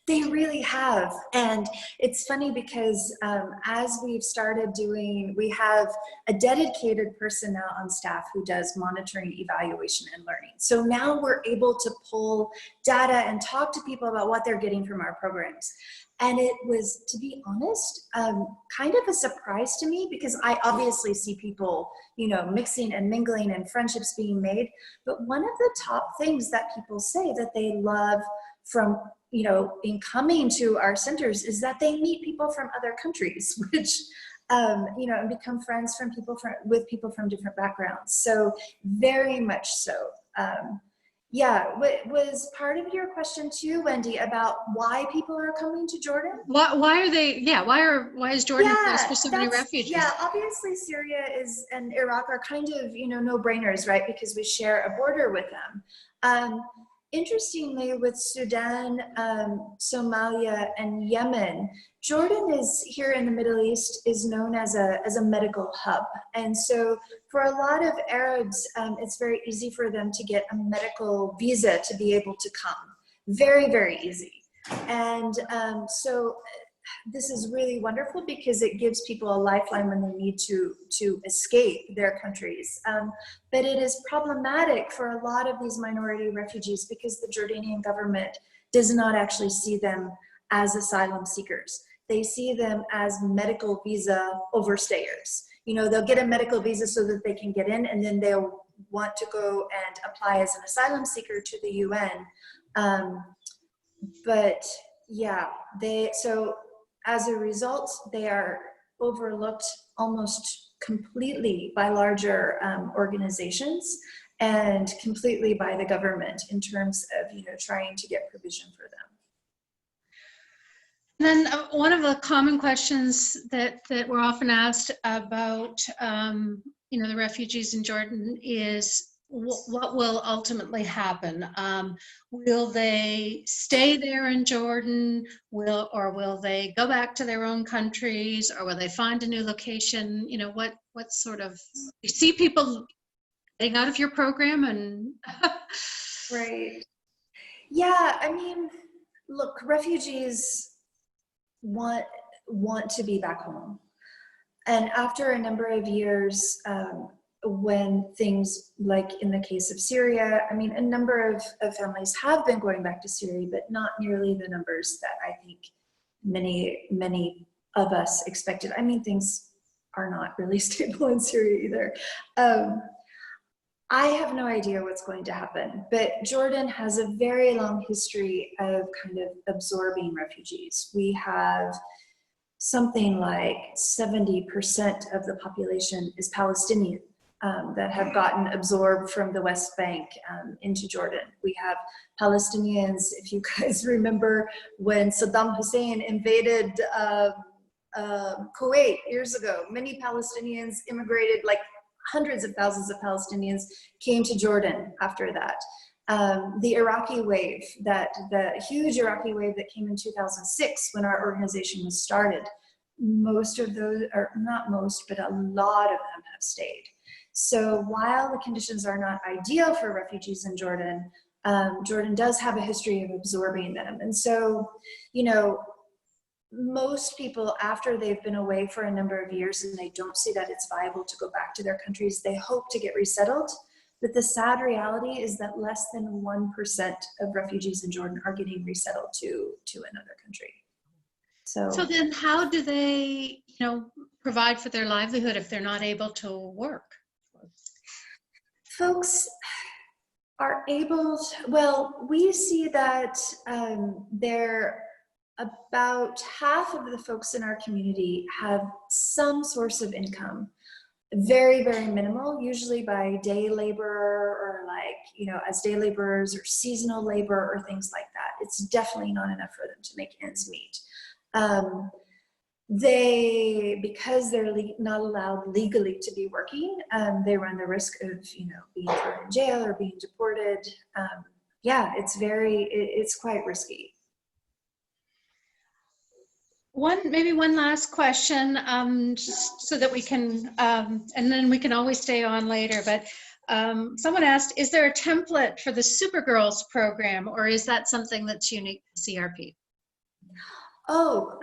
Speaker 12: they really have. And it's funny because as we've started doing, we have a dedicated person now on staff who does monitoring, evaluation, and learning. So now we're able to pull data and talk to people about what they're getting from our programs. And it was, to be honest, kind of a surprise to me, because I obviously see people, you know, mixing and mingling and friendships being made. But one of the top things that people say that they love from, you know, in coming to our centers is that they meet people from other countries, which, you know, and become friends with people from different backgrounds. So very much so. Yeah, was part of your question too, Wendy, about why people are coming to Jordan?
Speaker 5: Why are they? Yeah, why is Jordan placed for so many refugees?
Speaker 12: Yeah, obviously Syria and Iraq are kind of, you know, no-brainers, right? Because we share a border with them. Interestingly, with Sudan, Somalia, and Yemen, Jordan is here in the Middle East is known as a medical hub. And so for a lot of Arabs, it's very easy for them to get a medical visa to be able to come. Very, very easy. And so this is really wonderful because it gives people a lifeline when they need to escape their countries. But it is problematic for a lot of these minority refugees because the Jordanian government does not actually see them as asylum seekers. They see them as medical visa overstayers. You know, they'll get a medical visa so that they can get in, and then they'll want to go and apply as an asylum seeker to the UN. But yeah, so as a result, they are overlooked almost completely by larger organizations and completely by the government in terms of, you know, trying to get provision for them.
Speaker 5: Then one of the common questions that we're often asked about, you know, the refugees in Jordan is what will ultimately happen? Will they stay there in Jordan? Or will they go back to their own countries? Or will they find a new location? You know, what sort of, you see people getting out of your program and
Speaker 12: Right. Yeah, I mean, look, refugees want to be back home. And after a number of years, when things like in the case of Syria, I mean, a number of families have been going back to Syria, but not nearly the numbers that I think many of us expected. I mean, things are not really stable in Syria either. I have no idea what's going to happen, but Jordan has a very long history of kind of absorbing refugees. We have something like 70% of the population is Palestinian that have gotten absorbed from the West Bank into Jordan. We have Palestinians, if you guys remember when Saddam Hussein invaded Kuwait years ago, many Palestinians immigrated, like hundreds of thousands of Palestinians came to Jordan after that. The Iraqi wave, the huge Iraqi wave that came in 2006 when our organization was started, most of those, or not most, but a lot of them have stayed. So while the conditions are not ideal for refugees in Jordan, Jordan does have a history of absorbing them. And so, you know, most people, after they've been away for a number of years and they don't see that it's viable to go back to their countries, they hope to get resettled. But the sad reality is that less than 1% of refugees in Jordan are getting resettled to another country. So
Speaker 5: then how do they, you know, provide for their livelihood if they're not able to work?
Speaker 12: Folks are able to, well, we see that about half of the folks in our community have some source of income. Very, very minimal, usually by day labor or like, you know, as day laborers or seasonal labor or things like that. It's definitely not enough for them to make ends meet. Because they're not allowed legally to be working, they run the risk of, you know, being thrown in jail or being deported. Yeah, it's quite risky.
Speaker 5: Maybe one last question, just so that we can, and then we can always stay on later, but someone asked, is there a template for the Supergirls program, or is that something that's unique to CRP?
Speaker 12: Oh,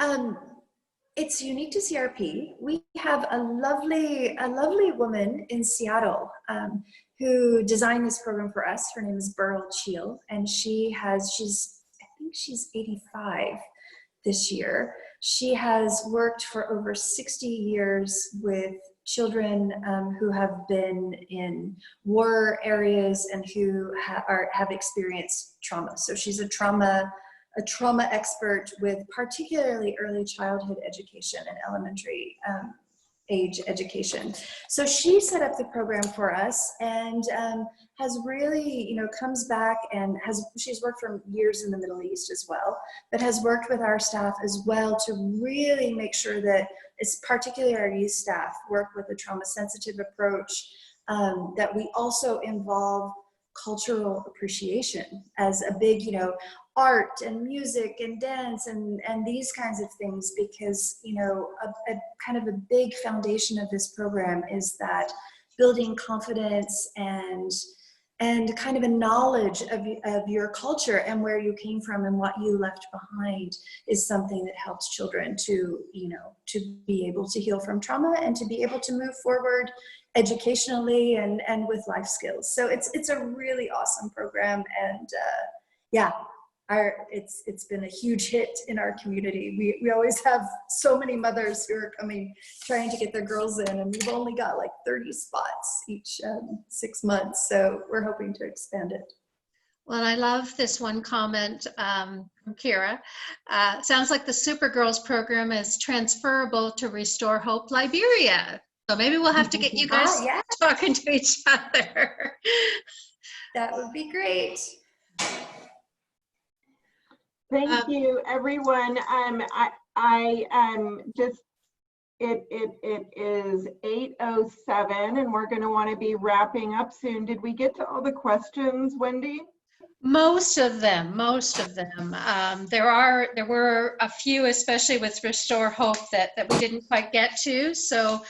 Speaker 12: it's unique to CRP. We have a lovely woman in Seattle who designed this program for us. Her name is Burke, and I think she's 85 this year. She has worked for over 60 years with children who have been in war areas and who have experienced trauma. So she's a trauma expert with particularly early childhood education and elementary age education. So she set up the program for us and has really, you know, comes back and she's worked for years in the Middle East as well, but has worked with our staff as well to really make sure that it's particularly our youth staff work with a trauma sensitive approach, that we also involve cultural appreciation as a big, you know, art and music and dance and these kinds of things, because, you know, a kind of a big foundation of this program is that building confidence and kind of a knowledge of your culture and where you came from and what you left behind is something that helps children to, you know, to be able to heal from trauma and to be able to move forward educationally and with life skills. So it's a really awesome program, and yeah, it's been a huge hit in our community. We always have so many mothers who are coming trying to get their girls in, and we've only got like 30 spots each 6 months, so we're hoping to expand it.
Speaker 5: Well, I love this one comment from Kira. Sounds like the Supergirls program is transferable to Restore Hope Liberia. So maybe we'll have to get you guys talking to each other.
Speaker 12: That would be great.
Speaker 1: Thank you, everyone. It is 8:07, and we're going to want to be wrapping up soon. Did we get to all the questions, Wendy?
Speaker 5: Most of them. There were a few, especially with Restore Hope, that we didn't quite get to. So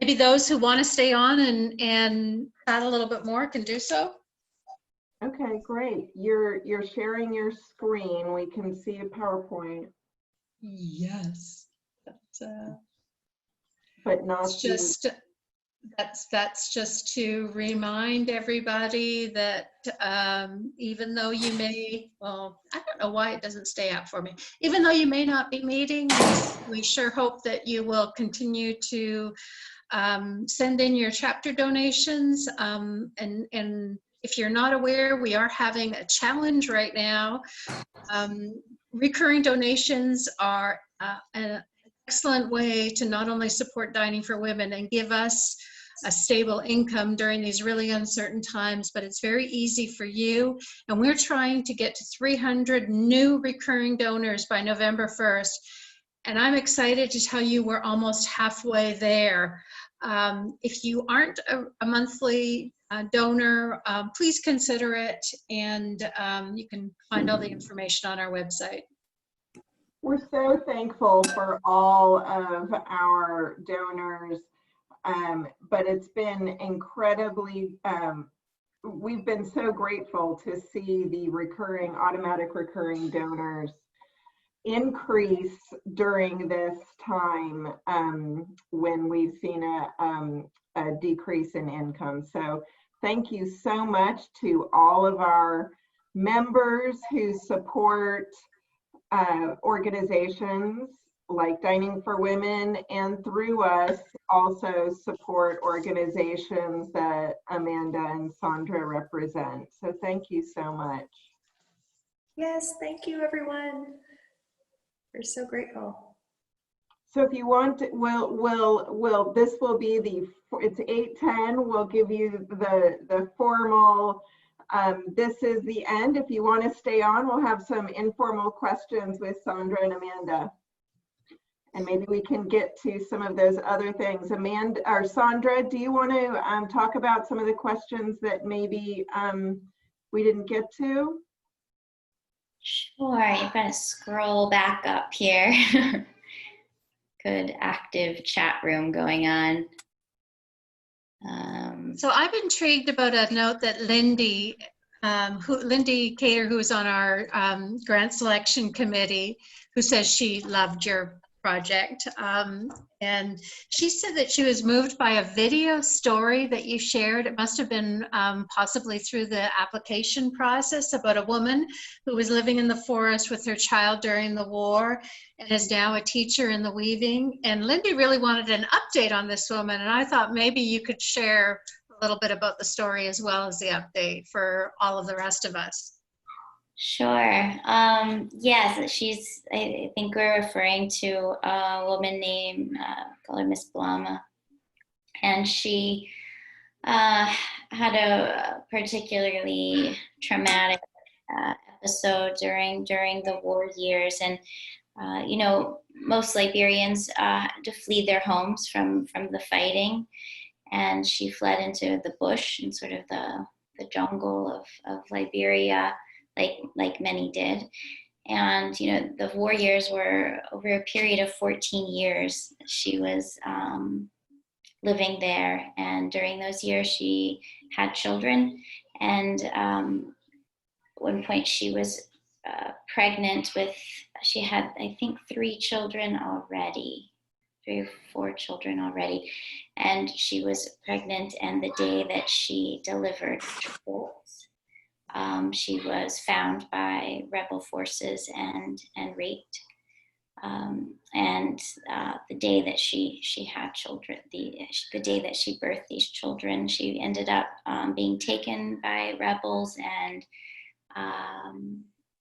Speaker 5: maybe those who want to stay on and chat a little bit more can do so.
Speaker 1: Okay, great. You're sharing your screen. We can see a PowerPoint.
Speaker 15: Yes.
Speaker 1: But not
Speaker 5: it's just, that's just to remind everybody that even though you may, well, I don't know why it doesn't stay up for me. Even though you may not be meeting, we sure hope that you will continue to send in your chapter donations. And if you're not aware, we are having a challenge right now. Recurring donations are an excellent way to not only support Dining for Women and give us a stable income during these really uncertain times, but it's very easy for you. And we're trying to get to 300 new recurring donors by November 1st. And I'm excited to tell you we're almost halfway there. If you aren't a monthly donor, please consider it, and you can find all the information on our website.
Speaker 1: We're so thankful for all of our donors, but it's been incredibly, we've been so grateful to see the automatic recurring donors increase during this time when we've seen a decrease in income. So thank you so much to all of our members who support organizations like Dining for Women, and through us also support organizations that Amanda and Saundra represent. So thank you so much.
Speaker 12: Yes, thank you everyone. We're so grateful.
Speaker 1: So if you want, this will be it's 8:10. We'll give you the formal, this is the end. If you want to stay on, we'll have some informal questions with Saundra and Amanda. And maybe we can get to some of those other things. Amanda or Saundra, do you want to talk about some of the questions that maybe we didn't get to?
Speaker 3: Sure, you've got to scroll back up here. Good active chat room going on.
Speaker 5: So I'm intrigued about a note that Lindy Cater, who's on our grant selection committee, who says she loved your project. And she said that she was moved by a video story that you shared. It must have been possibly through the application process, about a woman who was living in the forest with her child during the war and is now a teacher in the weaving. And Lindy really wanted an update on this woman. And I thought maybe you could share a little bit about the story as well as the update for all of the rest of us.
Speaker 3: Sure. Yes, I think we're referring to a woman named, call her Miss Blama. And she had a particularly traumatic episode during the war years. And, you know, most Liberians had to flee their homes from the fighting. And she fled into the bush and sort of the jungle of Liberia, like many did. And, you know, the war years were over a period of 14 years. She was living there. And during those years, she had children. And at one point she was pregnant with, she had, I think, 3 children already, 3 or 4 children already. And she was pregnant, and the day that she delivered triplets, she was found by rebel forces and raped. And the day that she had children, the day that she birthed these children, she ended up being taken by rebels and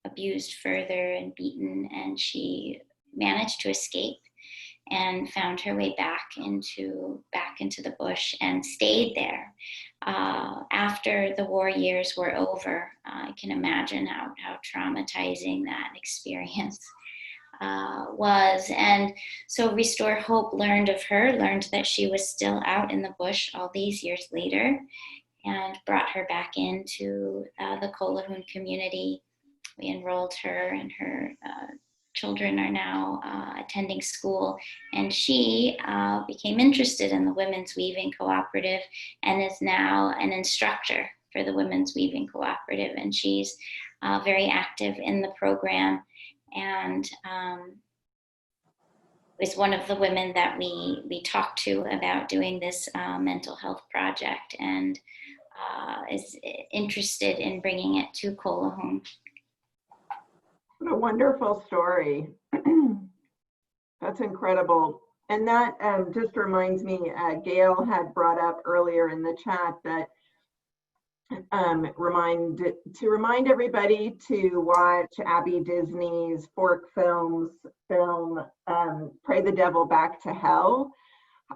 Speaker 3: abused further and beaten. And she managed to escape and found her way back into the bush and stayed there. After the war years were over, I can imagine how traumatizing that experience was. And so Restore Hope learned that she was still out in the bush all these years later, and brought her back into the Collahoon community. We enrolled her, and her children are now attending school, and she became interested in the Women's Weaving Cooperative and is now an instructor for the Women's Weaving Cooperative, and she's very active in the program. And is one of the women that we talked to about doing this mental health project, and is interested in bringing it to Collahuun.
Speaker 1: What a wonderful story. That's incredible. And that just reminds me, Gail had brought up earlier in the chat that remind everybody to watch Abby Disney's Fork Films film, Pray the Devil Back to Hell,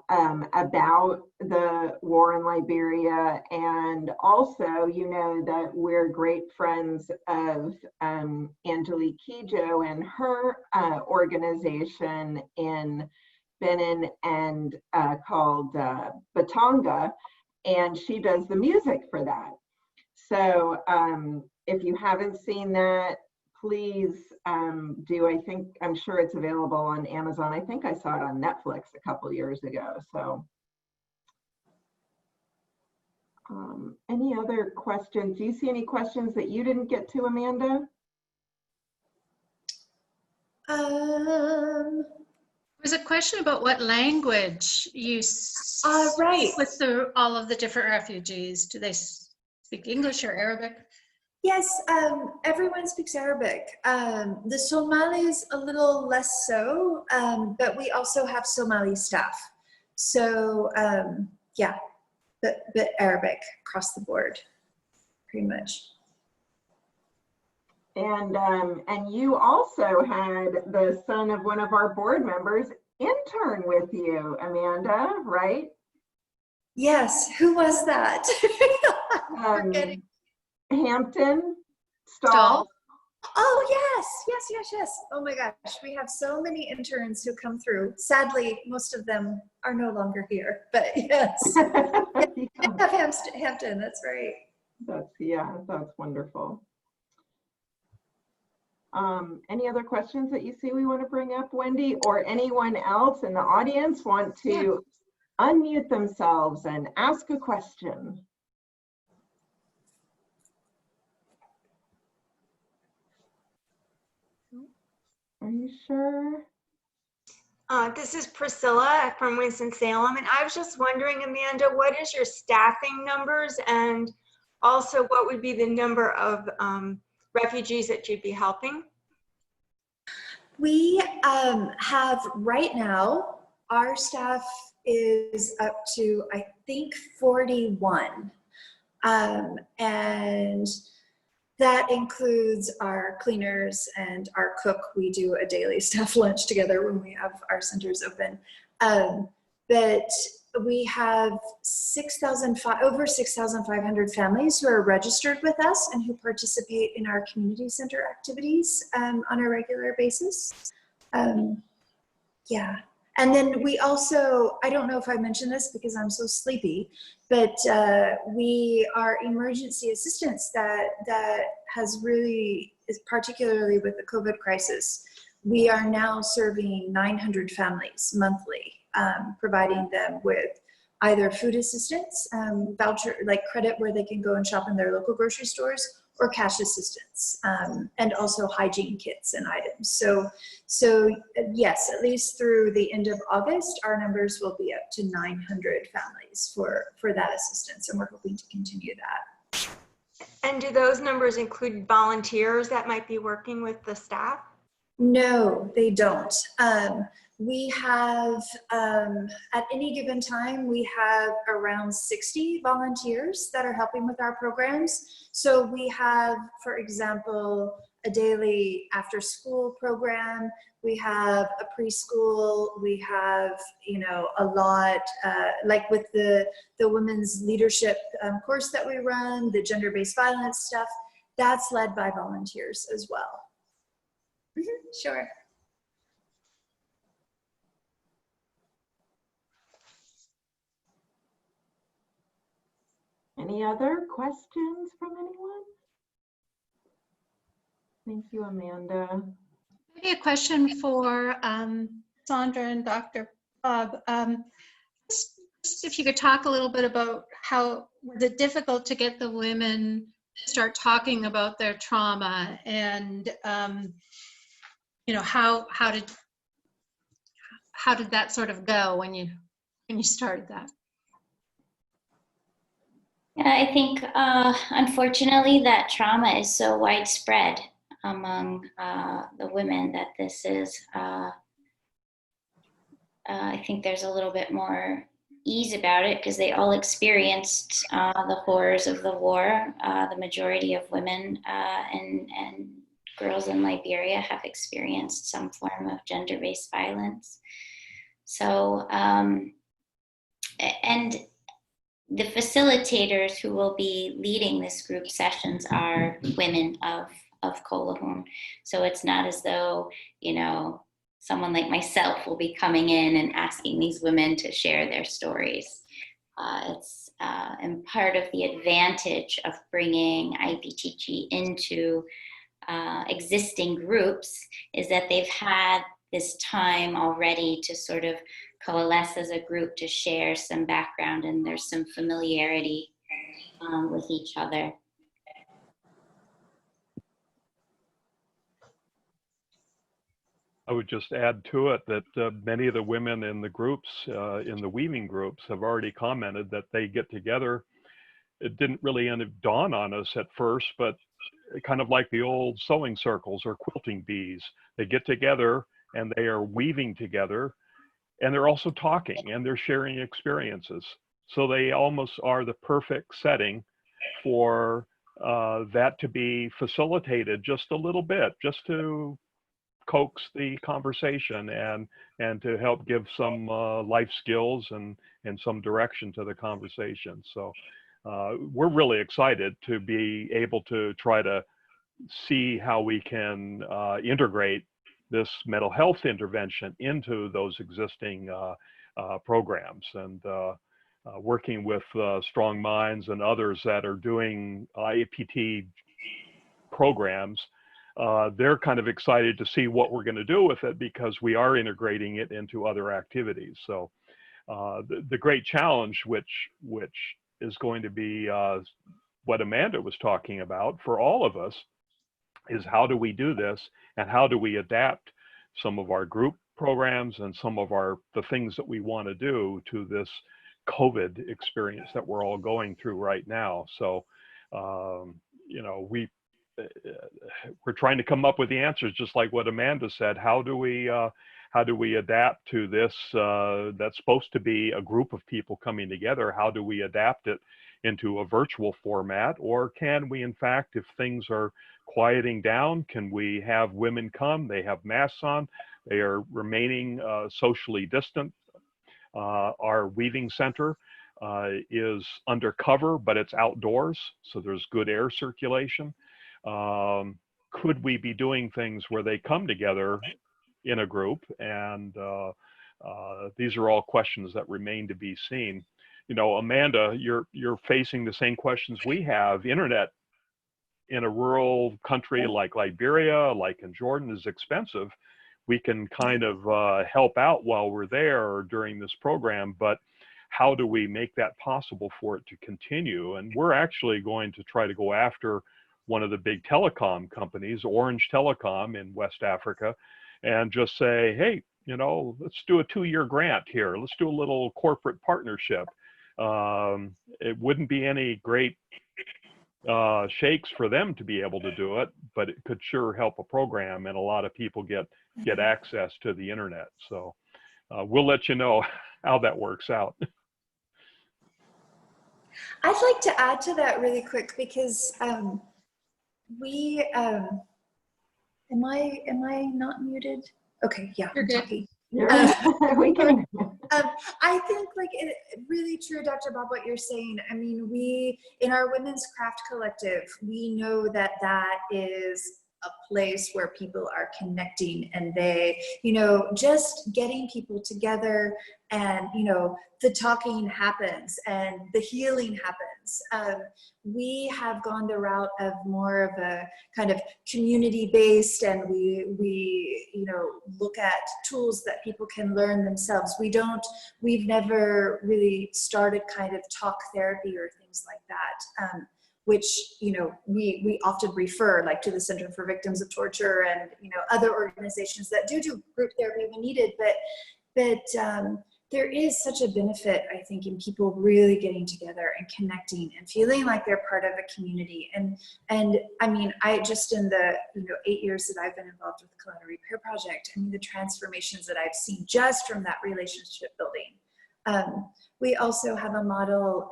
Speaker 1: about the war in Liberia. And also, you know that we're great friends of Angelique Kidjo and her organization in Benin and called Batanga, and she does the music for that. So if you haven't seen that, please do. I'm sure it's available on Amazon. I think I saw it on Netflix a couple years ago. So any other questions? Do you see any questions that you didn't get to, Amanda?
Speaker 5: There's a question about what language you
Speaker 12: right.
Speaker 5: with all of the different refugees. Do they speak English or Arabic?
Speaker 12: Yes, everyone speaks Arabic. The Somalis a little less so, but we also have Somali staff. So yeah, but Arabic across the board, pretty much.
Speaker 1: And you also had the son of one of our board members intern with you, Amanda, right?
Speaker 12: Yes, who was that?
Speaker 1: Hampton Stahl.
Speaker 12: Oh, yes. Oh my gosh, we have so many interns who come through. Sadly, most of them are no longer here, but yes. Have Hampton, that's right.
Speaker 1: That's wonderful. Any other questions that you see we want to bring up, Wendy, or anyone else in the audience want to unmute themselves and ask a question? Are you sure?
Speaker 15: This is Priscilla from Winston-Salem, and I was just wondering, Amanda, what is your staffing numbers, and also what would be the number of refugees that you'd be helping?
Speaker 12: We have right now, our staff is up to, I think, 41. And that includes our cleaners and our cook. We do a daily staff lunch together when we have our centers open. But we have over 6,500 families who are registered with us and who participate in our community center activities on a regular basis. Yeah. And then we also, I don't know if I mentioned this because I'm so sleepy, but we are emergency assistance that has really, particularly with the COVID crisis, we are now serving 900 families monthly, providing them with either food assistance, voucher, like credit where they can go and shop in their local grocery stores, or cash assistance, and also hygiene kits and items. So yes, at least through the end of August, our numbers will be up to 900 families for that assistance, and we're hoping to continue that.
Speaker 15: And do those numbers include volunteers that might be working with the staff?
Speaker 12: No, they don't. We have, at any given time, we have around 60 volunteers that are helping with our programs. So we have, for example, a daily after school program. We have a preschool. We have, you know, a lot, like with the women's leadership course that we run, the gender-based violence stuff, that's led by volunteers as well. Sure.
Speaker 1: Any other questions from anyone? Thank you, Amanda.
Speaker 5: Maybe a question for Saundra and Dr. Bob. Just if you could talk a little bit about how was it difficult to get the women to start talking about their trauma, and you know, how how did that sort of go when you started that?
Speaker 3: Yeah, I think unfortunately that trauma is so widespread among the women that this is, I think there's a little bit more ease about it because they all experienced the horrors of the war. The majority of women and girls in Liberia have experienced some form of gender-based violence. So, and the facilitators who will be leading this group sessions are women of Collateral. So it's not as though, you know, someone like myself will be coming in and asking these women to share their stories. And part of the advantage of bringing IPTG into existing groups is that they've had this time already to sort of coalesce as a group to share some background, and there's some familiarity with each other.
Speaker 4: I would just add to it that many of the women in the groups, in the weaving groups, have already commented that they get together. It didn't really dawn on us at first, but kind of like the old sewing circles or quilting bees, they get together and they are weaving together, and they're also talking and they're sharing experiences. So they almost are the perfect setting for that to be facilitated just a little bit, just to coax the conversation and to help give some life skills and some direction to the conversation. So we're really excited to be able to try to see how we can integrate this mental health intervention into those existing programs, and working with Strong Minds and others that are doing IAPT programs. They're kind of excited to see what we're going to do with it because we are integrating it into other activities. So the great challenge, which is going to be what Amanda was talking about for all of us, is how do we do this and how do we adapt some of our group programs and some of the things that we want to do to this COVID experience that we're all going through right now. So, you know, we're trying to come up with the answers, just like what Amanda said. How do we adapt to this that's supposed to be a group of people coming together? How do we adapt it into a virtual format? Or can we, in fact, if things are quieting down, can we have women come? They have masks on. They are remaining socially distant. Our weaving center is undercover, but it's outdoors, so there's good air circulation. Could we be doing things where they come together in a group? And these are all questions that remain to be seen. You know, Amanda, you're facing the same questions we have. Internet in a rural country like Liberia, like in Jordan, is expensive. We can kind of help out while we're there or during this program, but how do we make that possible for it to continue? And we're actually going to try to go after one of the big telecom companies, Orange Telecom in West Africa, and just say, hey, you know, let's do a 2-year grant here. Let's do a little corporate partnership. It wouldn't be any great shakes for them to be able to do it, but it could sure help a program, and a lot of people get access to the internet. So we'll let you know how that works out.
Speaker 12: I'd like to add to that really quick because we am I not muted? Okay, yeah, I'm talking. I think like really true, Dr. Bob, what you're saying. I mean, we in our Women's Craft Collective, we know that that is a place where people are connecting, and they, you know, just getting people together, and, you know, the talking happens and the healing happens. We have gone the route of more of a kind of community-based, and we you know, look at tools that people can learn themselves. We've never really started kind of talk therapy or things like that. Which, you know, we often refer like to the Center for Victims of Torture and, you know, other organizations that do group therapy when needed. But But there is such a benefit, I think, in people really getting together and connecting and feeling like they're part of a community. And I mean, I just in the 8 years that I've been involved with the Collateral Repair Project, I mean, the transformations that I've seen just from that relationship building. We also have a model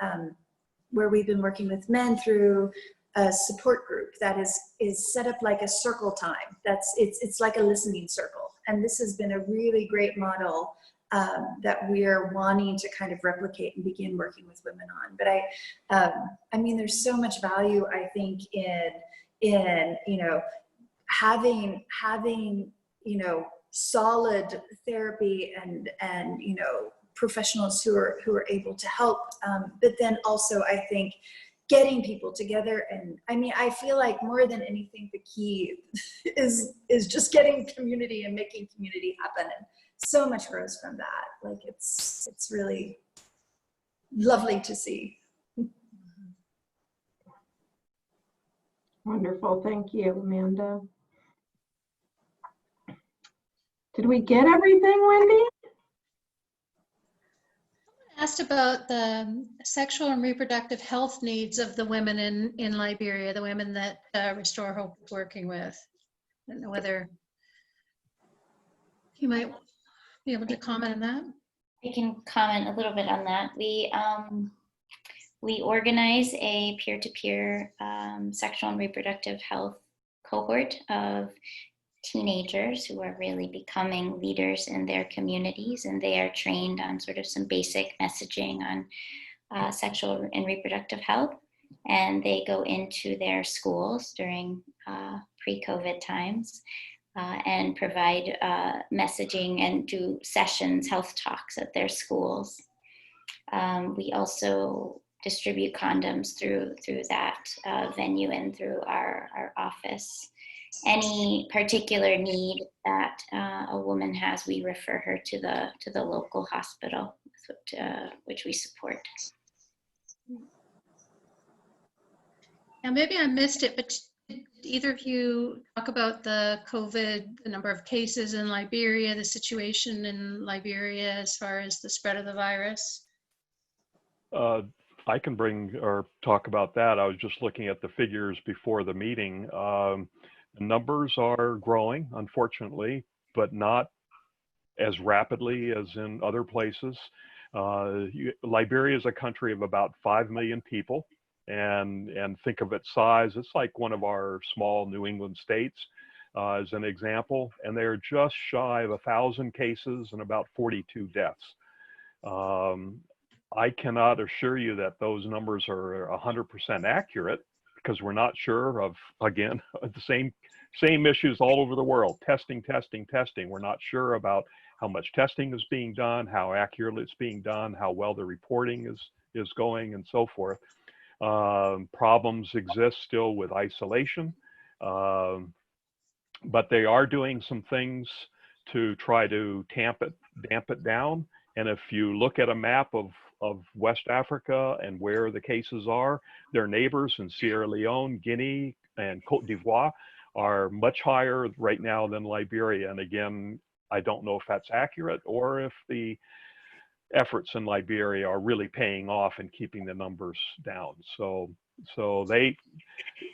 Speaker 12: where we've been working with men through a support group that is set up like a circle time. It's like a listening circle. And this has been a really great model that we're wanting to kind of replicate and begin working with women on. But I mean, there's so much value, I think, in having solid therapy and professionals who are able to help. But then also, I think, getting people together. And I mean, I feel like more than anything, the key is just getting community and making community happen. And so much grows from that. Like it's really lovely to see.
Speaker 1: Wonderful. Thank you, Amanda. Did we get everything, Wendy?
Speaker 5: Asked about the sexual and reproductive health needs of the women in Liberia, the women that Restore Hope is working with. I don't know whether you might be able to comment on that.
Speaker 3: I can comment a little bit on that. We organize a peer-to-peer sexual and reproductive health cohort of teenagers who are really becoming leaders in their communities, and they are trained on sort of some basic messaging on sexual and reproductive health. And they go into their schools during pre-COVID times and provide messaging and do sessions, health talks at their schools. We also distribute condoms through that venue and through our office. Any particular need that a woman has, we refer her to the local hospital, which we support.
Speaker 5: Now, maybe I missed it, but did either of you talk about the COVID, the number of cases in Liberia, the situation in Liberia as far as the spread of the virus?
Speaker 4: I can talk about that. I was just looking at the figures before the meeting. The numbers are growing, unfortunately, but not as rapidly as in other places. Liberia is a country of about 5 million people, and think of its size, it's like one of our small New England states as an example, and they're just shy of 1,000 cases and about 42 deaths. I cannot assure you that those numbers are 100% accurate, because we're not sure of, again, the same issues all over the world. Testing. We're not sure about how much testing is being done, how accurately it's being done, how well the reporting is going, and so forth. Problems exist still with isolation, but they are doing some things to try to damp it down. And if you look at a map of West Africa and where the cases are, their neighbors in Sierra Leone, Guinea, and Cote d'Ivoire are much higher right now than Liberia. And again, I don't know if that's accurate or if the efforts in Liberia are really paying off and keeping the numbers down. So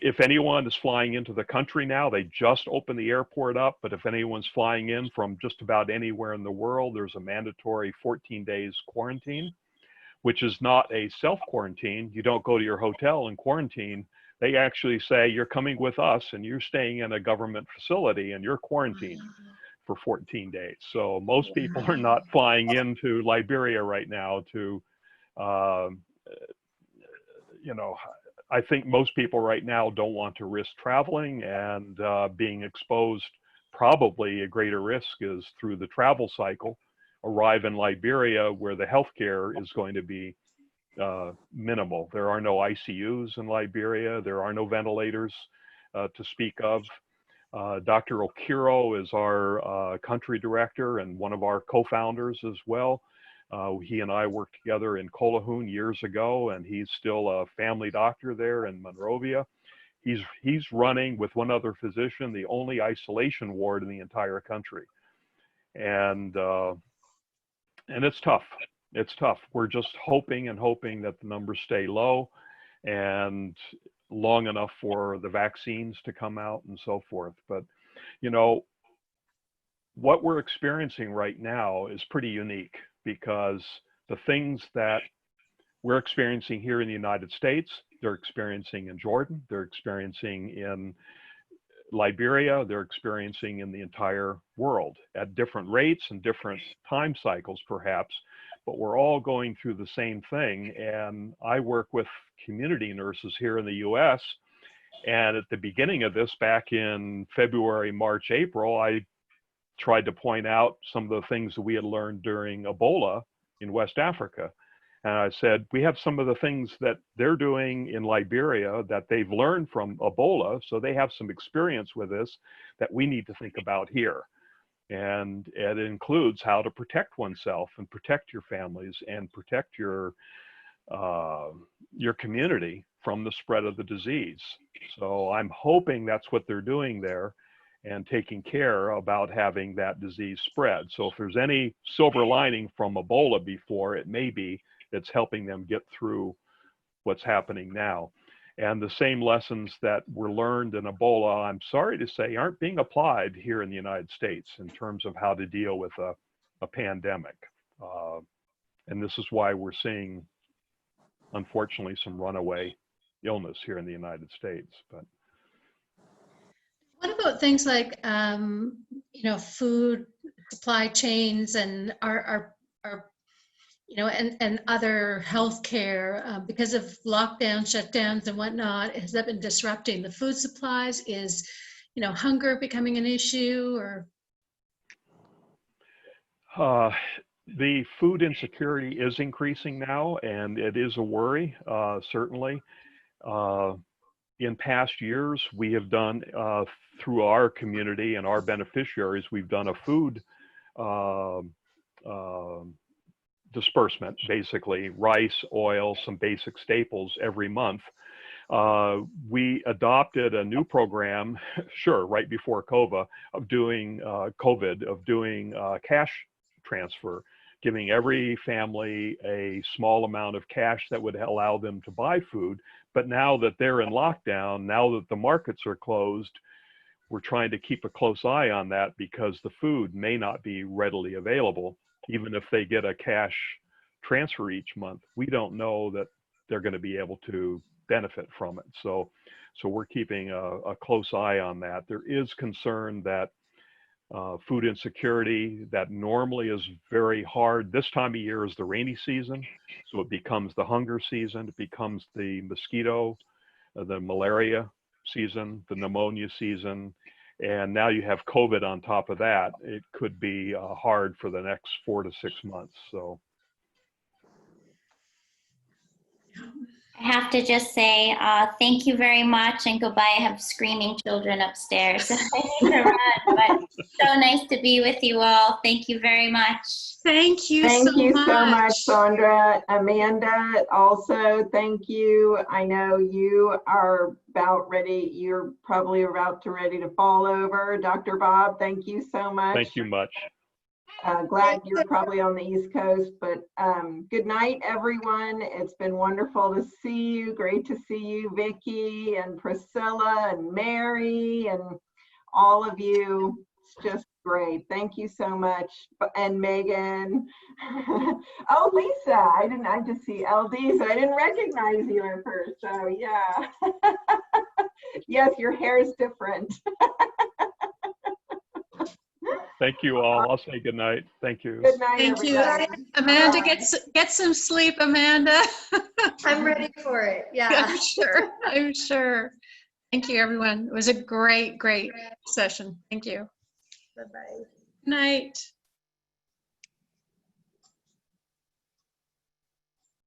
Speaker 4: if anyone is flying into the country now, they just opened the airport up, but if anyone's flying in from just about anywhere in the world, there's a mandatory 14 days quarantine, which is not a self-quarantine. You don't go to your hotel and quarantine. They actually say, you're coming with us and you're staying in a government facility and you're quarantined for 14 days. So most people are not flying into Liberia right now to, I think most people right now don't want to risk traveling and being exposed. Probably a greater risk is through the travel cycle, arrive in Liberia where the healthcare is going to be minimal. There are no ICUs in Liberia. There are no ventilators to speak of. Dr. Okiro is our country director and one of our co-founders as well. He and I worked together in Collahoun years ago, and he's still a family doctor there in Monrovia. He's running with one other physician the only isolation ward in the entire country. And And it's tough. It's tough. We're just hoping and hoping that the numbers stay low and long enough for the vaccines to come out and so forth. But, you know, what we're experiencing right now is pretty unique, because the things that we're experiencing here in the United States, they're experiencing in Jordan, they're experiencing in Liberia, they're experiencing in the entire world at different rates and different time cycles perhaps, but we're all going through the same thing. And I work with community nurses here in the US, and at the beginning of this, back in February, March, April, I tried to point out some of the things that we had learned during Ebola in West Africa. And I said, we have some of the things that they're doing in Liberia that they've learned from Ebola, so they have some experience with this that we need to think about here. And it includes how to protect oneself and protect your families and protect your community from the spread of the disease. So I'm hoping that's what they're doing there, and taking care about having that disease spread. So if there's any silver lining from Ebola before, it may be it's helping them get through what's happening now. And the same lessons that were learned in Ebola, I'm sorry to say, aren't being applied here in the United States in terms of how to deal with a pandemic. And this is why we're seeing, unfortunately, some runaway illness here in the United States. But
Speaker 5: what about things like, you know, food supply chains and our you know, and other healthcare, because of lockdowns, shutdowns, and whatnot? Has that been disrupting the food supplies? Is, you know, hunger becoming an issue, or?
Speaker 4: The food insecurity is increasing now, and it is a worry, certainly. In past years, we have done, through our community and our beneficiaries, we've done a food disbursement, basically rice, oil, some basic staples every month. We adopted a new program, sure, right before COVID, of doing cash transfer, giving every family a small amount of cash that would allow them to buy food. But now that they're in lockdown, now that the markets are closed, we're trying to keep a close eye on that, because the food may not be readily available. Even if they get a cash transfer each month, we don't know that they're going to be able to benefit from it. So we're keeping a close eye on that. There is concern that food insecurity, that normally is very hard. This time of year is the rainy season, so it becomes the hunger season, it becomes the mosquito, the malaria season, the pneumonia season, and now you have COVID on top of that. It could be hard for the next 4 to 6 months. So
Speaker 3: I have to just say thank you very much and goodbye. I have screaming children upstairs, so I need to run, but so nice to be with you all. Thank you very much.
Speaker 5: Thank you
Speaker 1: so much, Saundra. Amanda, also, thank you. I know you are about ready. You're probably about to ready to fall over. Dr. Bob, thank you so much.
Speaker 4: Thank you much.
Speaker 1: Glad you're probably on the East Coast, but good night, everyone. It's been wonderful to see you. Great to see you, Vicki and Priscilla and Mary and all of you. It's just great. Thank you so much. And Megan. Oh, Lisa, I just see LD, so I didn't recognize you at first. So yeah. Yes, your hair is different.
Speaker 4: Thank you all. I'll say good night. Thank you.
Speaker 1: Good night,
Speaker 5: Thank
Speaker 1: everybody.
Speaker 5: you. Amanda, get some sleep, Amanda.
Speaker 12: I'm ready for it. Yeah.
Speaker 5: I'm sure. I'm sure. Thank you, everyone. It was a great, great session. Thank you.
Speaker 12: Bye-bye.
Speaker 5: Good night.